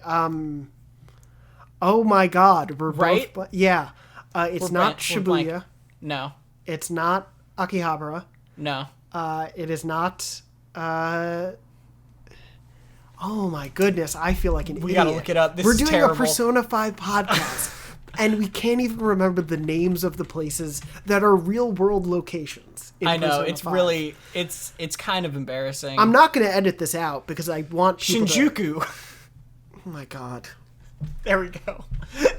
Oh my god, we're right? both. Yeah. It's not Shibuya. No. It's not Akihabara. No. It is not. Oh my goodness! I feel like an idiot. We gotta look it up. We're doing a Persona 5 podcast, and we can't even remember the names of the places that are real world locations. I know, Persona it's 5. really it's kind of embarrassing. I'm not going to edit this out because I want people Shinjuku. Oh my god! There we go.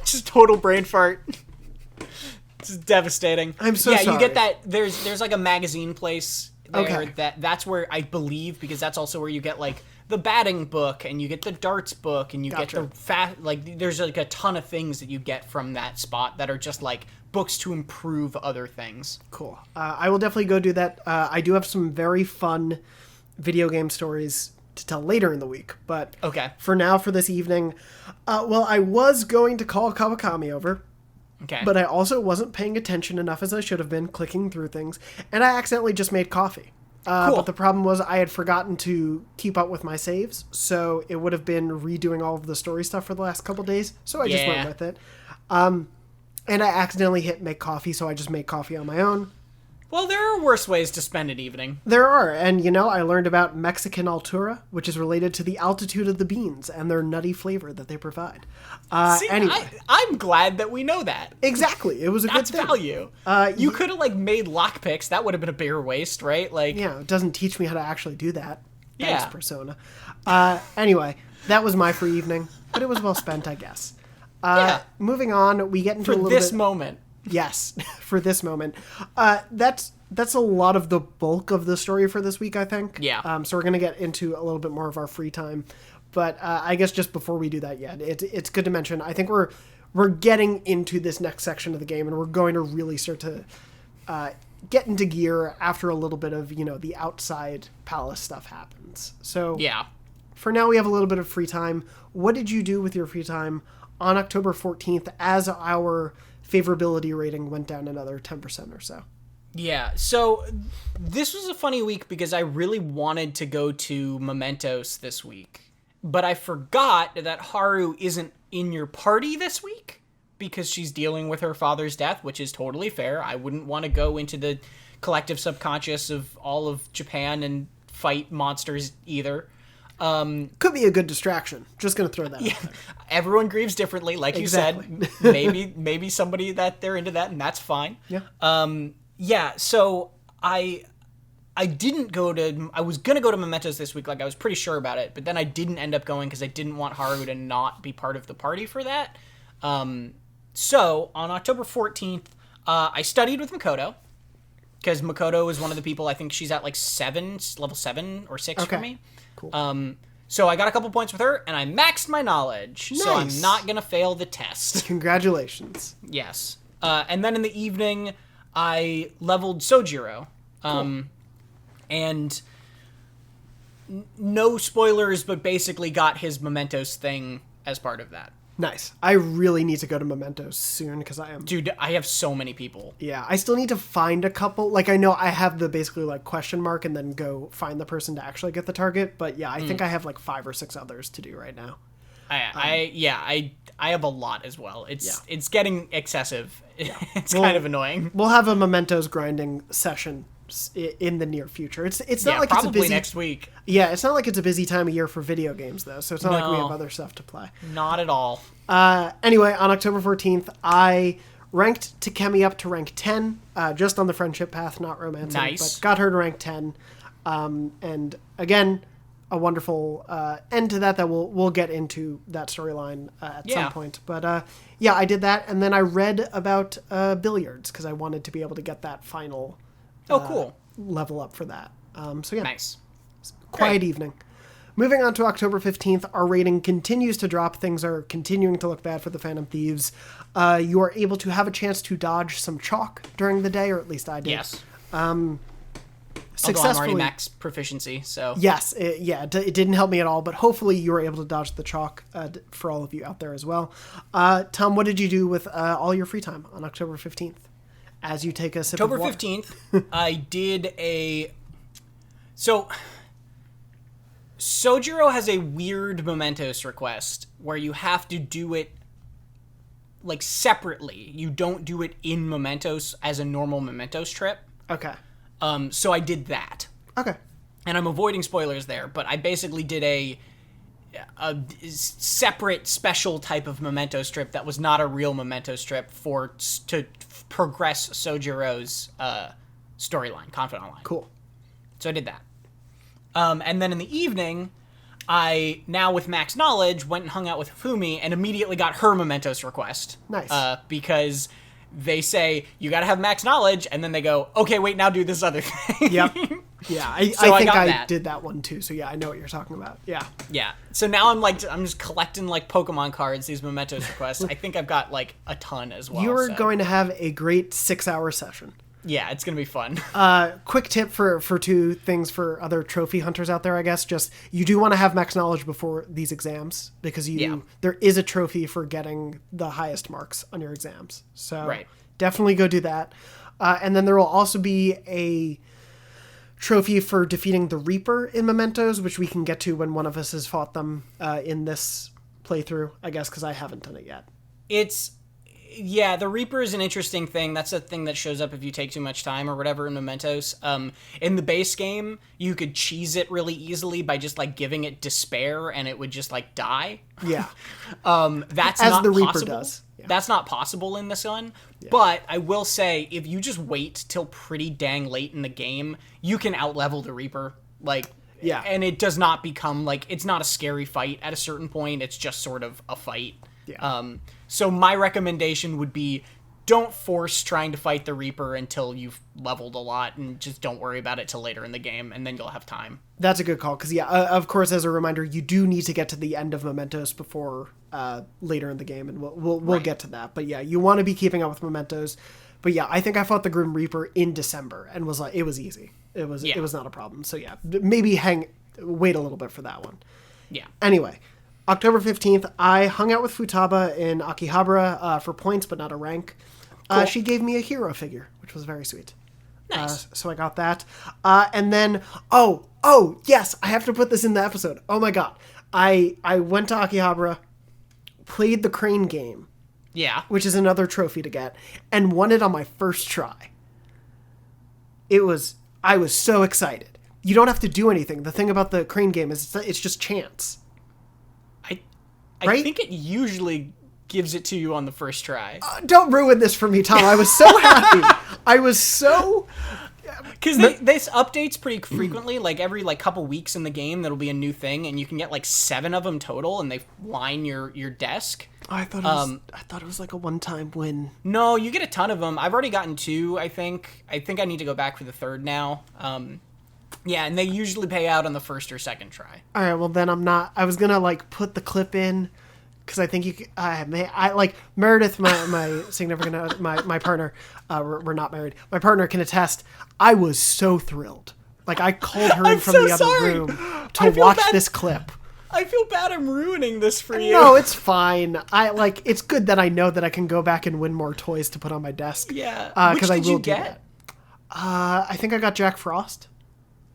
Just total brain fart. It's devastating. I'm so sorry. Yeah, you get that. There's like a magazine place there. Okay. That's where I believe, because that's also where you get like the batting book, and you get the darts book, and you get the like there's like a ton of things that you get from that spot that are just like books to improve other things. Cool. I will definitely go do that. I do have some very fun video game stories to tell later in the week, but for now, for this evening, I was going to call Kawakami over. Okay. But I also wasn't paying attention enough as I should have been, clicking through things, and I accidentally just made coffee. Cool. But the problem was I had forgotten to keep up with my saves, so it would have been redoing all of the story stuff for the last couple days, so I just went with it. And I accidentally hit make coffee, so I just made coffee on my own. Well, there are worse ways to spend an evening. There are, and I learned about Mexican altura, which is related to the altitude of the beans and their nutty flavor that they provide. Anyway. I'm glad that we know that. Exactly, it was a good thing. That's value. You could have like made lockpicks. That would have been a bigger waste, right? Like, yeah, it doesn't teach me how to actually do that. Yeah. Thanks, Persona. Anyway, that was my free evening, but it was well spent, I guess. Moving on, we get into a little bit... For this moment. Yes, for this moment. That's a lot of the bulk of the story for this week, I think. Yeah. So we're going to get into a little bit more of our free time. But I guess just before we do that yet, it's good to mention, I think we're getting into this next section of the game, and we're going to really start to get into gear after a little bit of, the outside palace stuff happens. So yeah. For now, we have a little bit of free time. What did you do with your free time on October 14th as our favorability rating went down another 10% or so? Yeah, so this was a funny week because I really wanted to go to Mementos this week, but I forgot that Haru isn't in your party this week because she's dealing with her father's death, which is totally fair. I wouldn't want to go into the collective subconscious of all of Japan and fight monsters either. Could be a good distraction. Just gonna throw that out there. Everyone grieves differently, like Exactly. you said. Maybe somebody that they're into that, and that's fine. Yeah. So I didn't go to. I was gonna go to Mementos this week, like I was pretty sure about it, but then I didn't end up going because I didn't want Haru to not be part of the party for that. So on October 14th, I studied with Makoto because Makoto is one of the people. I think she's at like level 7 or 6 for me. Cool. So I got a couple points with her, and I maxed my knowledge. Nice. So I'm not gonna fail the test. Congratulations. Yes. And then in the evening, I leveled Sojiro. And no spoilers, but basically got his Mementos thing as part of that. Nice. I really need to go to Mementos soon because I am... Dude, I have so many people. Yeah, I still need to find a couple. Like, I know I have the basically, like, question mark and then go find the person to actually get the target. But, yeah, I think I have, like, 5 or 6 others to do right now. I have a lot as well. It's getting excessive. Yeah. It's kind of annoying. We'll have a Mementos grinding session in the near future. It's not like probably it's a busy... next week. Yeah, it's not like it's a busy time of year for video games, though. So it's not like we No. have other stuff to play. Not at all. Anyway, on October 14th, I ranked Takemi up to rank 10, just on the friendship path, not romancing. Nice. But got her to rank 10. And again, a wonderful end to that we'll get into that storyline at some point. But yeah, I did that. And then I read about billiards because I wanted to be able to get that final Cool. level up for that. So yeah. Nice. Quiet evening. Moving on to October 15th, our rating continues to drop. Things are continuing to look bad for the Phantom Thieves. You are able to have a chance to dodge some chalk during the day, or at least I did. Yes. Successfully. Although I'm already max proficiency, so... Yes, it didn't help me at all, but hopefully you were able to dodge the chalk for all of you out there as well. Tom, what did you do with all your free time on October 15th? As you take a sip of water. October 15th, I did a... So, Sojiro has a weird Mementos request where you have to do it, like, separately. You don't do it in Mementos as a normal Mementos trip. Okay. So I did that. Okay. And I'm avoiding spoilers there, but I basically did a separate special type of memento strip that was not a real memento strip to progress Sojiro's storyline, confidant line. Cool. So I did that. And then in the evening, I, now with max knowledge, went and hung out with Fumi and immediately got her mementos request. Nice. Because they say, you gotta have max knowledge, and then they go, okay, wait, now do this other thing. Yep. Yeah, I think I did that one too, so yeah, I know what you're talking about. Yeah. Yeah. So now I'm just collecting like Pokemon cards, these mementos requests. I think I've got like a ton as well. You're going to have a great 6-hour session. Yeah, it's gonna be fun. Quick tip for 2 things for other trophy hunters out there, I guess. Just, you do want to have max knowledge before these exams, because there is a trophy for getting the highest marks on your exams. So definitely go do that. And then there will also be a trophy for defeating the Reaper in Mementos, which we can get to when one of us has fought them in this playthrough, I guess, because I haven't done it yet. Yeah, the Reaper is an interesting thing. That's a thing that shows up if you take too much time or whatever in Mementos. In the base game, you could cheese it really easily by just like giving it despair and it would just like die. Yeah. That's as not the Reaper possible. does. Yeah. That's not possible in this one. Yeah. But I will say, if you just wait till pretty dang late in the game, you can outlevel the Reaper. Like, yeah. And it does not become like, it's not a scary fight at a certain point. It's just sort of a fight. Yeah. So my recommendation would be, don't force trying to fight the Reaper until you've leveled a lot, and just don't worry about it till later in the game, and then you'll have time. That's a good call, because of course, as a reminder, you do need to get to the end of Mementos before later in the game, and we'll get to that. But yeah, you want to be keeping up with Mementos. But yeah, I think I fought the Grim Reaper in December, and it was easy. It was not a problem. So yeah, maybe wait a little bit for that one. Yeah. Anyway. October 15th, I hung out with Futaba in Akihabara for points, but not a rank. Cool. She gave me a hero figure, which was very sweet. Nice. So I got that. And then, yes, I have to put this in the episode. Oh my god. I went to Akihabara, played the crane game. Yeah. Which is another trophy to get, and won it on my first try. I was so excited. you don't have to do anything. The thing about the crane game is it's just chance. I Right? think it usually gives it to you on the first try. Don't ruin this for me, Tom. I was so happy. I was so... Because this updates pretty frequently, like every like couple weeks in the game, that'll be a new thing, and you can get like 7 of them total, and they line your desk. Oh, I thought it was like a one-time win. No, you get a ton of them. I've already gotten 2, I think. I think I need to go back for the 3rd now. Yeah, and they usually pay out on the 1st or 2nd try. All right, well then I'm not... I was gonna like put the clip in, because I think you could... I like Meredith, my significant... my partner, we're not married. My partner can attest, I was so thrilled. Like, I called her in from the other room to watch this clip. I feel bad I'm ruining this for you. No, it's fine. It's good that I know that I can go back and win more toys to put on my desk. Yeah. Which did you get? I think I got Jack Frost.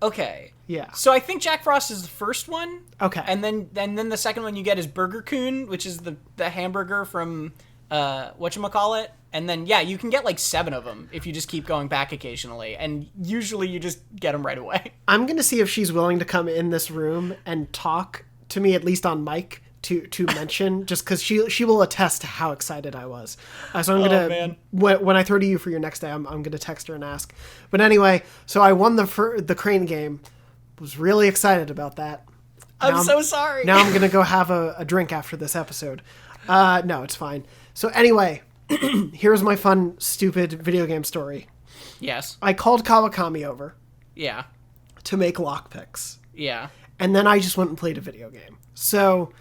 Okay. Yeah. So I think Jack Frost is the first one. Okay. And then the second one you get is Burger Coon, which is the hamburger from whatchamacallit. And then, yeah, you can get like 7 of them if you just keep going back occasionally. And usually you just get them right away. I'm going to see if she's willing to come in this room and talk to me, at least on mic, to mention, just because she will attest to how excited I was. So I'm going to, when I throw to you for your next day, I'm going to text her and ask. But anyway, so I won the crane game. Was really excited about that. I'm so sorry. Now I'm going to go have a drink after this episode. No, it's fine. So anyway, here's my fun, stupid video game story. Yes. I called Kawakami over. Yeah. To make lockpicks. Yeah. And then I just went and played a video game. So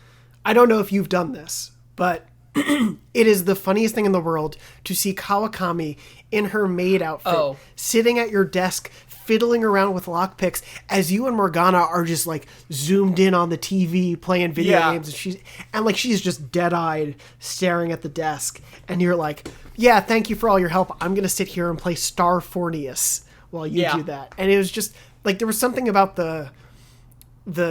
I don't know if you've done this, but it is the funniest thing in the world to see Kawakami in her maid outfit, sitting at your desk, fiddling around with lockpicks as you and Morgana are just like zoomed in on the TV playing video games, and she's just dead-eyed staring at the desk, and you're like, yeah, thank you for all your help. I'm gonna sit here and play Star Fornius while you do that. And it was just like, there was something about the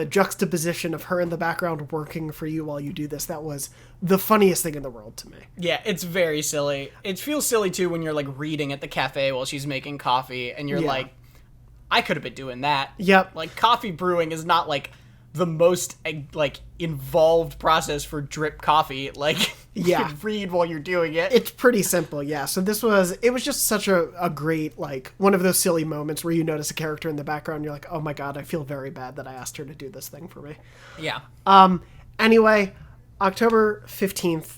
juxtaposition of her in the background working for you while you do this that was the funniest thing in the world to me. Yeah, it's very silly. It feels silly too when you're like reading at the cafe while she's making coffee, and you're like, I could have been doing that. Yep. Like, coffee brewing is not like the most like involved process for drip coffee. Like, you can read while you're doing it. It's pretty simple, yeah. So it was just such a great, like, one of those silly moments where you notice a character in the background, and you're like, oh my god, I feel very bad that I asked her to do this thing for me. Yeah. Anyway, October 15th,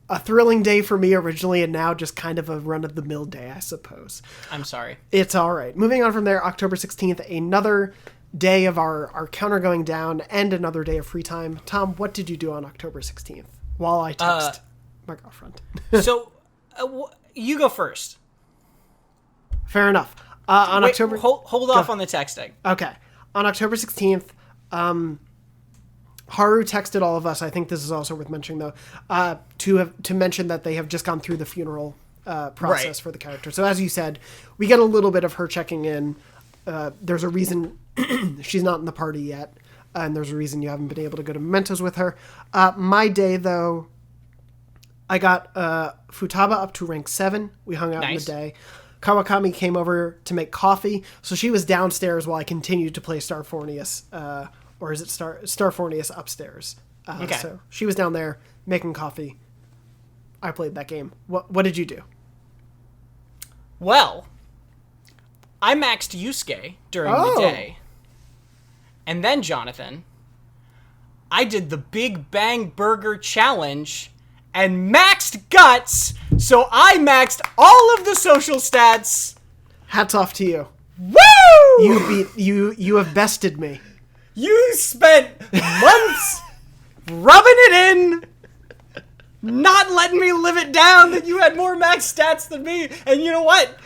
a thrilling day for me originally, and now just kind of a run-of-the-mill day, I suppose. I'm sorry. It's all right. Moving on from there, October 16th, another day of our counter going down and another day of free time. Tom, what did you do on October 16th while I text my girlfriend? So, you go first. Fair enough. October... Hold off on the texting. Okay. On October 16th, Haru texted all of us. I think this is also worth mentioning, though, to mention that they have just gone through the funeral process for the character. So as you said, we get a little bit of her checking in. There's a reason she's not in the party yet, and there's a reason you haven't been able to go to Mementos with her. My day, though, I got Futaba up to rank 7. We hung out in the day. Kawakami came over to make coffee, so she was downstairs while I continued to play Star Fornius. Or is it Star Fornius upstairs? So she was down there making coffee. I played that game. What did you do? Well, I maxed Yusuke during the day. And then, Jonathan, I did the Big Bang Burger Challenge and maxed Guts, so I maxed all of the social stats. Hats off to you. Woo! You have bested me. You spent months rubbing it in, not letting me live it down that you had more max stats than me. And you know what?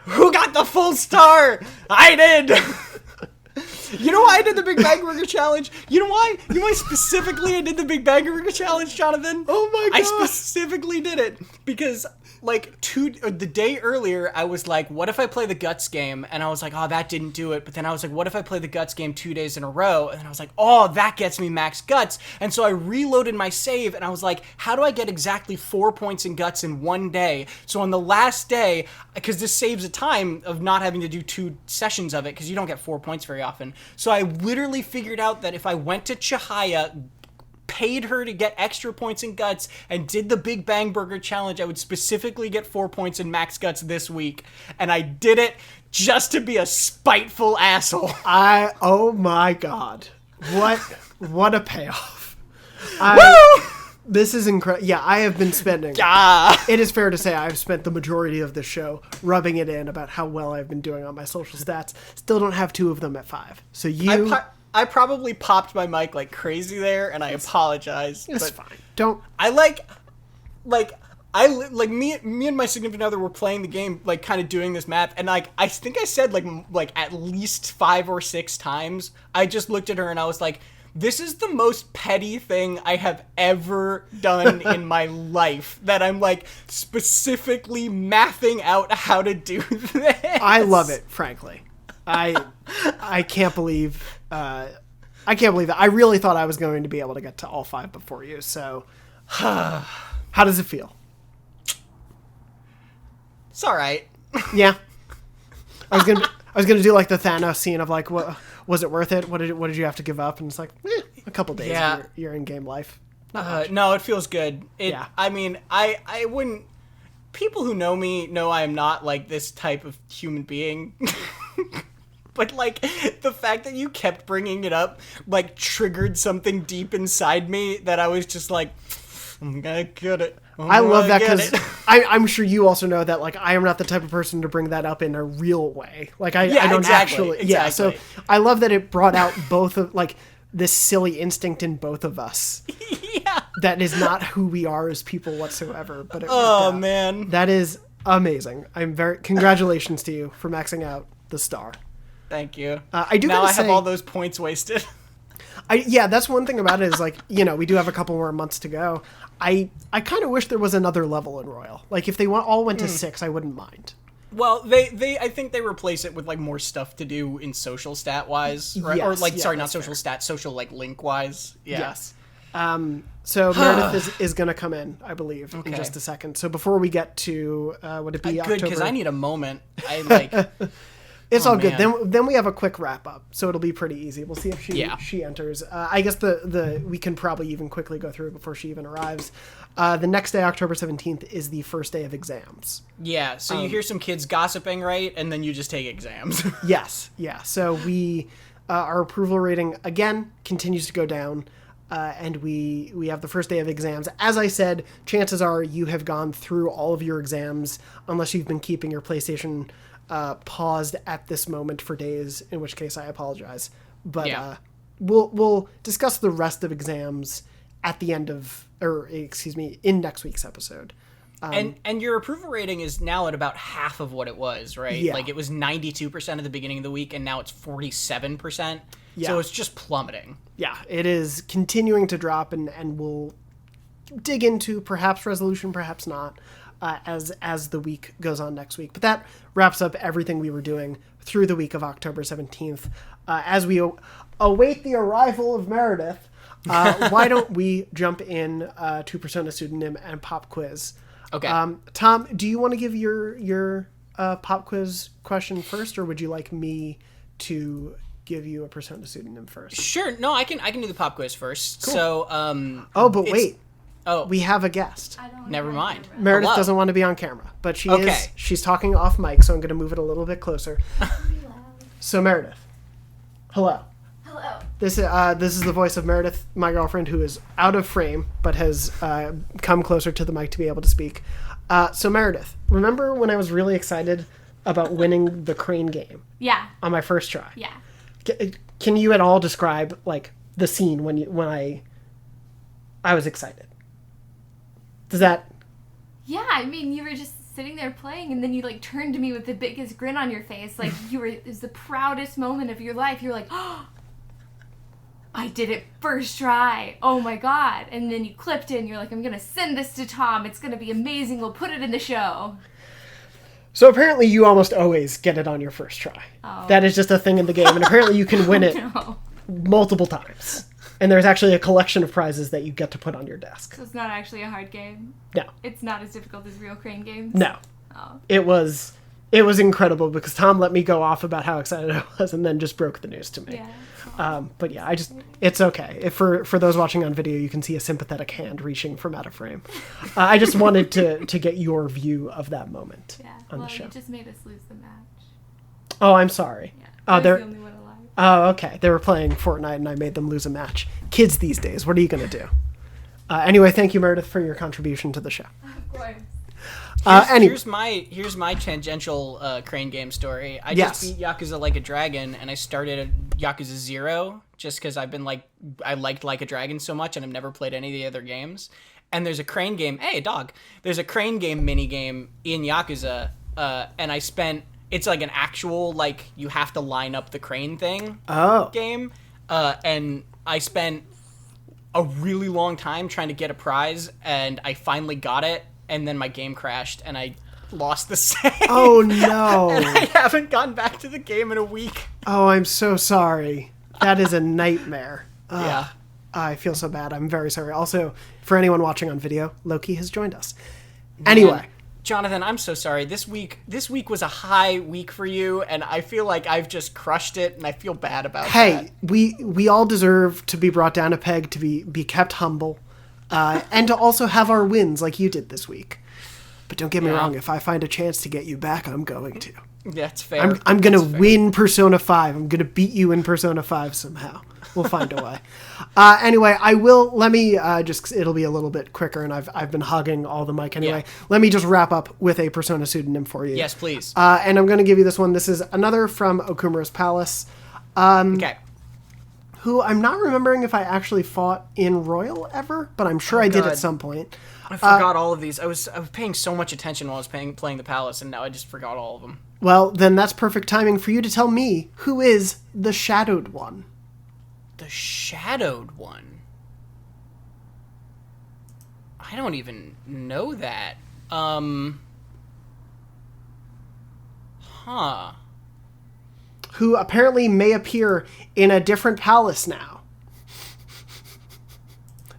Who got the full star? I did. You know why I did the Big Bang Burger Challenge? You know why? You know why specifically I did the Big Bang Burger Challenge, Jonathan? Oh my god. I specifically did it because the day earlier, I was like, what if I play the Guts game? And I was like, oh, that didn't do it. But then I was like, what if I play the Guts game 2 days in a row? And then I was like, oh, that gets me max Guts. And so I reloaded my save, and I was like, how do I get exactly 4 points in Guts in one day? So on the last day, because this saves a time of not having to do 2 sessions of it, because you don't get 4 points very often. So I literally figured out that if I went to Chihaya, paid her to get extra points in Guts, and did the Big Bang Burger challenge, I would specifically get 4 points in max Guts this week. And I did it just to be a spiteful asshole. Oh my god. What a payoff. Woo! This is incredible. Yeah, I have been spending. It is fair to say I've spent the majority of the show rubbing it in about how well I've been doing on my social stats. Still don't have 2 of them at 5. So I probably popped my mic like crazy there, and I apologize. It's but fine. Don't. I me and my significant other were playing the game, like kind of doing this map, and like I think I said like at least 5 or 6 times. I just looked at her and I was like, this is the most petty thing I have ever done in my life, that I'm like specifically mathing out how to do this. I love it, frankly. I can't believe I can't believe that. I really thought I was going to be able to get to all 5 before you. So how does it feel? It's all right. Yeah. I was gonna do like the Thanos scene of like, what was it worth it? What did you have to give up? And it's like a couple days of your in-game life. No, it feels good. Yeah. I mean, I wouldn't. People who know me know I am not like this type of human being. But, like, the fact that you kept bringing it up, like, triggered something deep inside me that I was just like, I'm gonna get it. I love that because I'm sure you also know that, like, I am not the type of person to bring that up in a real way. Like, I don't actually. Exactly. Yeah, so I love that it brought out both of, like, this silly instinct in both of us. Yeah. That is not who we are as people whatsoever. But man. That is amazing. Congratulations to you for maxing out the star. Thank you. I do. Now I have all those points wasted. Yeah, that's one thing about it is like, we do have a couple more months to go. I kind of wish there was another level in Royal. Like if they all went to 6, I wouldn't mind. Well, I think they replace it with like more stuff to do in social stat wise, right? Yes, or like yeah, not social stat, social like link wise. Yeah. Yes. So Meredith is going to come in, I believe, in just a second. So before we get to would it be October? Good, because I need a moment. I like. It's all good. Then we have a quick wrap up, so it'll be pretty easy. We'll see if she enters. I guess we can probably even quickly go through it before she even arrives. The next day, October 17th, is the first day of exams. Yeah, so you hear some kids gossiping, right? And then you just take exams. Yes, yeah. So our approval rating, again, continues to go down. And we have the first day of exams. As I said, chances are you have gone through all of your exams, unless you've been keeping your PlayStation paused at this moment for days, in which case I apologize. But we'll discuss the rest of exams at the end of, in next week's episode. And your approval rating is now at about half of what it was, right? Yeah. Like it was 92% at the beginning of the week, and now it's 47%. Yeah. So it's just plummeting. Yeah, it is continuing to drop, and we'll dig into perhaps resolution, perhaps not, as the week goes on next week. But that wraps up everything we were doing through the week of October 17th. As we await the arrival of Meredith, why don't we jump in to Persona Pseudonym and Pop Quiz? Okay. Tom, do you want to give your Pop Quiz question first, or would you like me to give you a Persona Pseudonym first? Sure. No, I can do the Pop Quiz first. Cool. So, but wait. Oh, we have a guest. Never mind. Meredith Hello. Doesn't want to be on camera, but she's talking off mic, so I'm going to move it a little bit closer. So Meredith, hello. Hello. This is the voice of Meredith, my girlfriend, who is out of frame but has come closer to the mic to be able to speak. So Meredith, remember when I was really excited about winning the crane game? Yeah. On my first try. Yeah. Can you at all describe like the scene when I was excited? Does that? Yeah, I mean, you were just sitting there playing, and then you like turned to me with the biggest grin on your face, like it was the proudest moment of your life. You were like, oh. I did it first try. Oh my god. And then you clipped it and you're like, I'm going to send this to Tom. It's going to be amazing. We'll put it in the show. So apparently you almost always get it on your first try. Oh. That is just a thing in the game, and apparently you can win it No. multiple times. And there's actually a collection of prizes that you get to put on your desk. So it's not actually a hard game? No. It's not as difficult as real crane games? No. Oh. It was incredible because Tom let me go off about how excited I was and then just broke the news to me. Yeah. But yeah, it's okay. If for those watching on video, you can see a sympathetic hand reaching from out of frame. I just wanted to get your view of that moment on the show. You just made us lose the match. Oh, I'm sorry. Yeah. Oh, I was the only one alive. Oh, okay. They were playing Fortnite and I made them lose a match. Kids these days, what are you going to do? Anyway, thank you, Meredith, for your contribution to the show. Of course. Here's my tangential crane game story. I just beat Yakuza Like a Dragon, and I started Yakuza 0 just because I liked Like a Dragon so much, and I've never played any of the other games. And there's a crane game. Hey, dog! There's a crane game mini game in Yakuza, and it's like an actual you have to line up the crane thing game, and I spent a really long time trying to get a prize, and I finally got it. And then my game crashed, and I lost the save. Oh, no. And I haven't gone back to the game in a week. Oh, I'm so sorry. That is a nightmare. Yeah. I feel so bad. I'm very sorry. Also, for anyone watching on video, Loki has joined us. Anyway. Jonathan, I'm so sorry. This week was a high week for you, and I feel like I've just crushed it, and I feel bad about that. Hey, we all deserve to be brought down a peg, to be kept humble. And to also have our wins like you did this week. But don't get me wrong, if I find a chance to get you back, I'm going to. That's fair. I'm going to win Persona 5. I'm going to beat you in Persona 5 somehow. We'll find a way. Anyway, it'll be a little bit quicker, and I've been hogging all the mic anyway. Yeah. Let me just wrap up with a Persona pseudonym for you. Yes, please. And I'm going to give you this one. This is another from Okumura's Palace. Okay. Who I'm not remembering if I actually fought in Royal ever, but I'm sure I did at some point. I forgot all of these. I was paying so much attention while I was playing the Palace, and now I just forgot all of them. Well, then that's perfect timing for you to tell me who is the Shadowed One. The Shadowed One? I don't even know that. Who apparently may appear in a different palace now.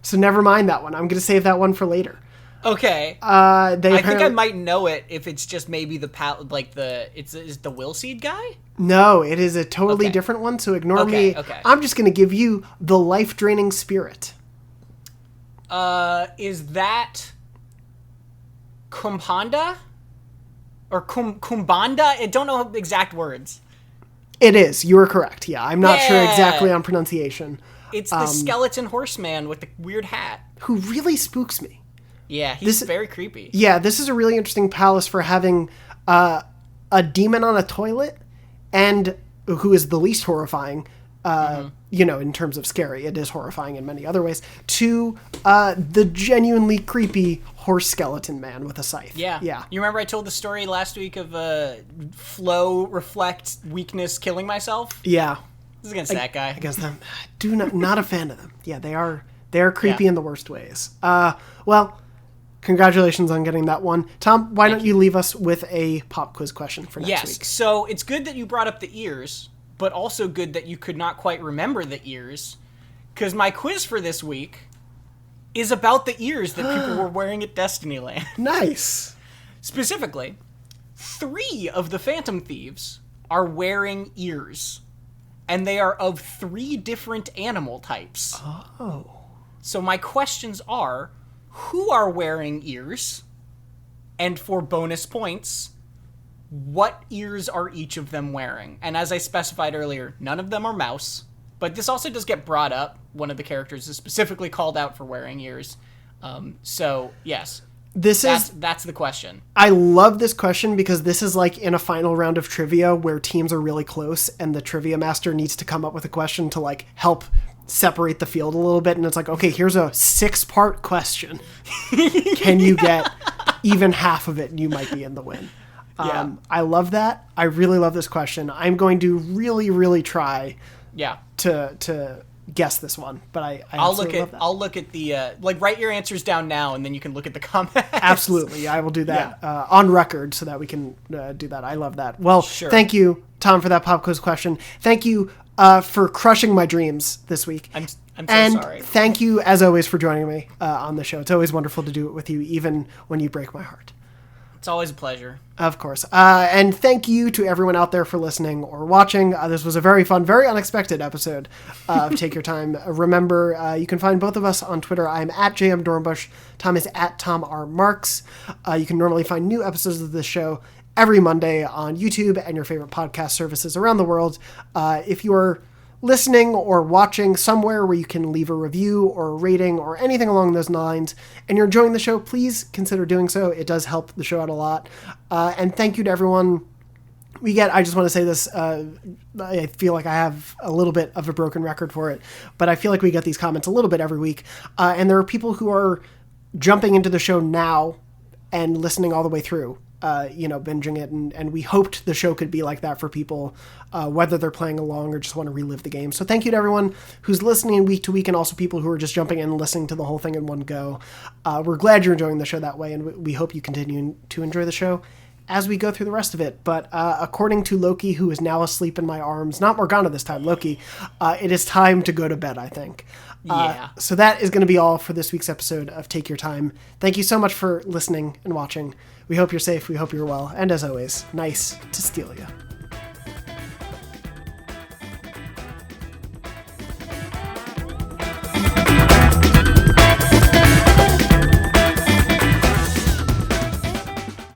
So never mind that one. I'm going to save that one for later. Okay. I think I might know it if it's just maybe is the Willseed guy? No, it is a totally different one, so ignore me. Okay. I'm just going to give you the life-draining spirit. Is that Kumbanda? Or Kumbanda? I don't know exact words. It is. You are correct. Yeah, I'm not sure exactly on pronunciation. It's the skeleton horseman with the weird hat. Who really spooks me. Yeah, he's very creepy. Yeah, this is a really interesting palace for having a demon on a toilet, and who is the least horrifying, in terms of scary. It is horrifying in many other ways, to the genuinely creepy horse skeleton man with a scythe. Yeah. You remember I told the story last week of flow, reflect, weakness, killing myself? Yeah. This is against that guy. I guess them. Not a fan of them. Yeah, they are creepy in the worst ways. Well, congratulations on getting that one. Tom, why don't you leave us with a pop quiz question for next week? Yes, so it's good that you brought up the ears, but also good that you could not quite remember the ears, because my quiz for this week is about the ears that people were wearing at Destinyland. Nice. Specifically, 3 of the Phantom Thieves are wearing ears, and they are of 3 different animal types. Oh. So my questions are, who are wearing ears? And for bonus points, what ears are each of them wearing? And as I specified earlier, none of them are mouse. But this also does get brought up. One of the characters is specifically called out for wearing ears. So, yes. That's the question. I love this question because this is like in a final round of trivia where teams are really close and the trivia master needs to come up with a question to like help separate the field a little bit, and it's like, okay, here's a 6-part question. Can you get even half of it and you might be in the win. I love that. I really love this question. I'm going to really, really try to guess this one, but I I'll look absolutely love at that. I'll look at the write your answers down now, and then you can look at the comments. Absolutely, I will do that on record so that we can do that. I love that. Well, Sure. Thank you, Tom, for that pop quiz question. Thank you for crushing my dreams this week. I'm so and sorry. Thank you, as always, for joining me on the show. It's always wonderful to do it with you, even when you break my heart. It's always a pleasure. Of course. And thank you to everyone out there for listening or watching. This was a very fun, very unexpected episode of Take Your Time. Remember, you can find both of us on Twitter. I'm at JM Dornbush. Tom is at Tom R. Marks. You can normally find new episodes of this show every Monday on YouTube and your favorite podcast services around the world. If you're listening or watching somewhere where you can leave a review or a rating or anything along those lines, and you're enjoying the show, please consider doing so. It does help the show out a lot. And thank you to everyone we get. I just want to say this. I feel like I have a little bit of a broken record for it, but I feel like we get these comments a little bit every week. And there are people who are jumping into the show now and listening all the way through. Binging it, and we hoped the show could be like that for people, whether they're playing along or just want to relive the game. So thank you to everyone who's listening week to week, and also people who are just jumping in and listening to the whole thing in one go. We're glad you're enjoying the show that way, and we hope you continue to enjoy the show as we go through the rest of it. But according to Loki, who is now asleep in my arms, not Morgana this time, Loki, it is time to go to bed, I think. So that is going to be all for this week's episode of Take Your Time. Thank you so much for listening and watching. We hope you're safe. We hope you're well. And as always, nice to steal you.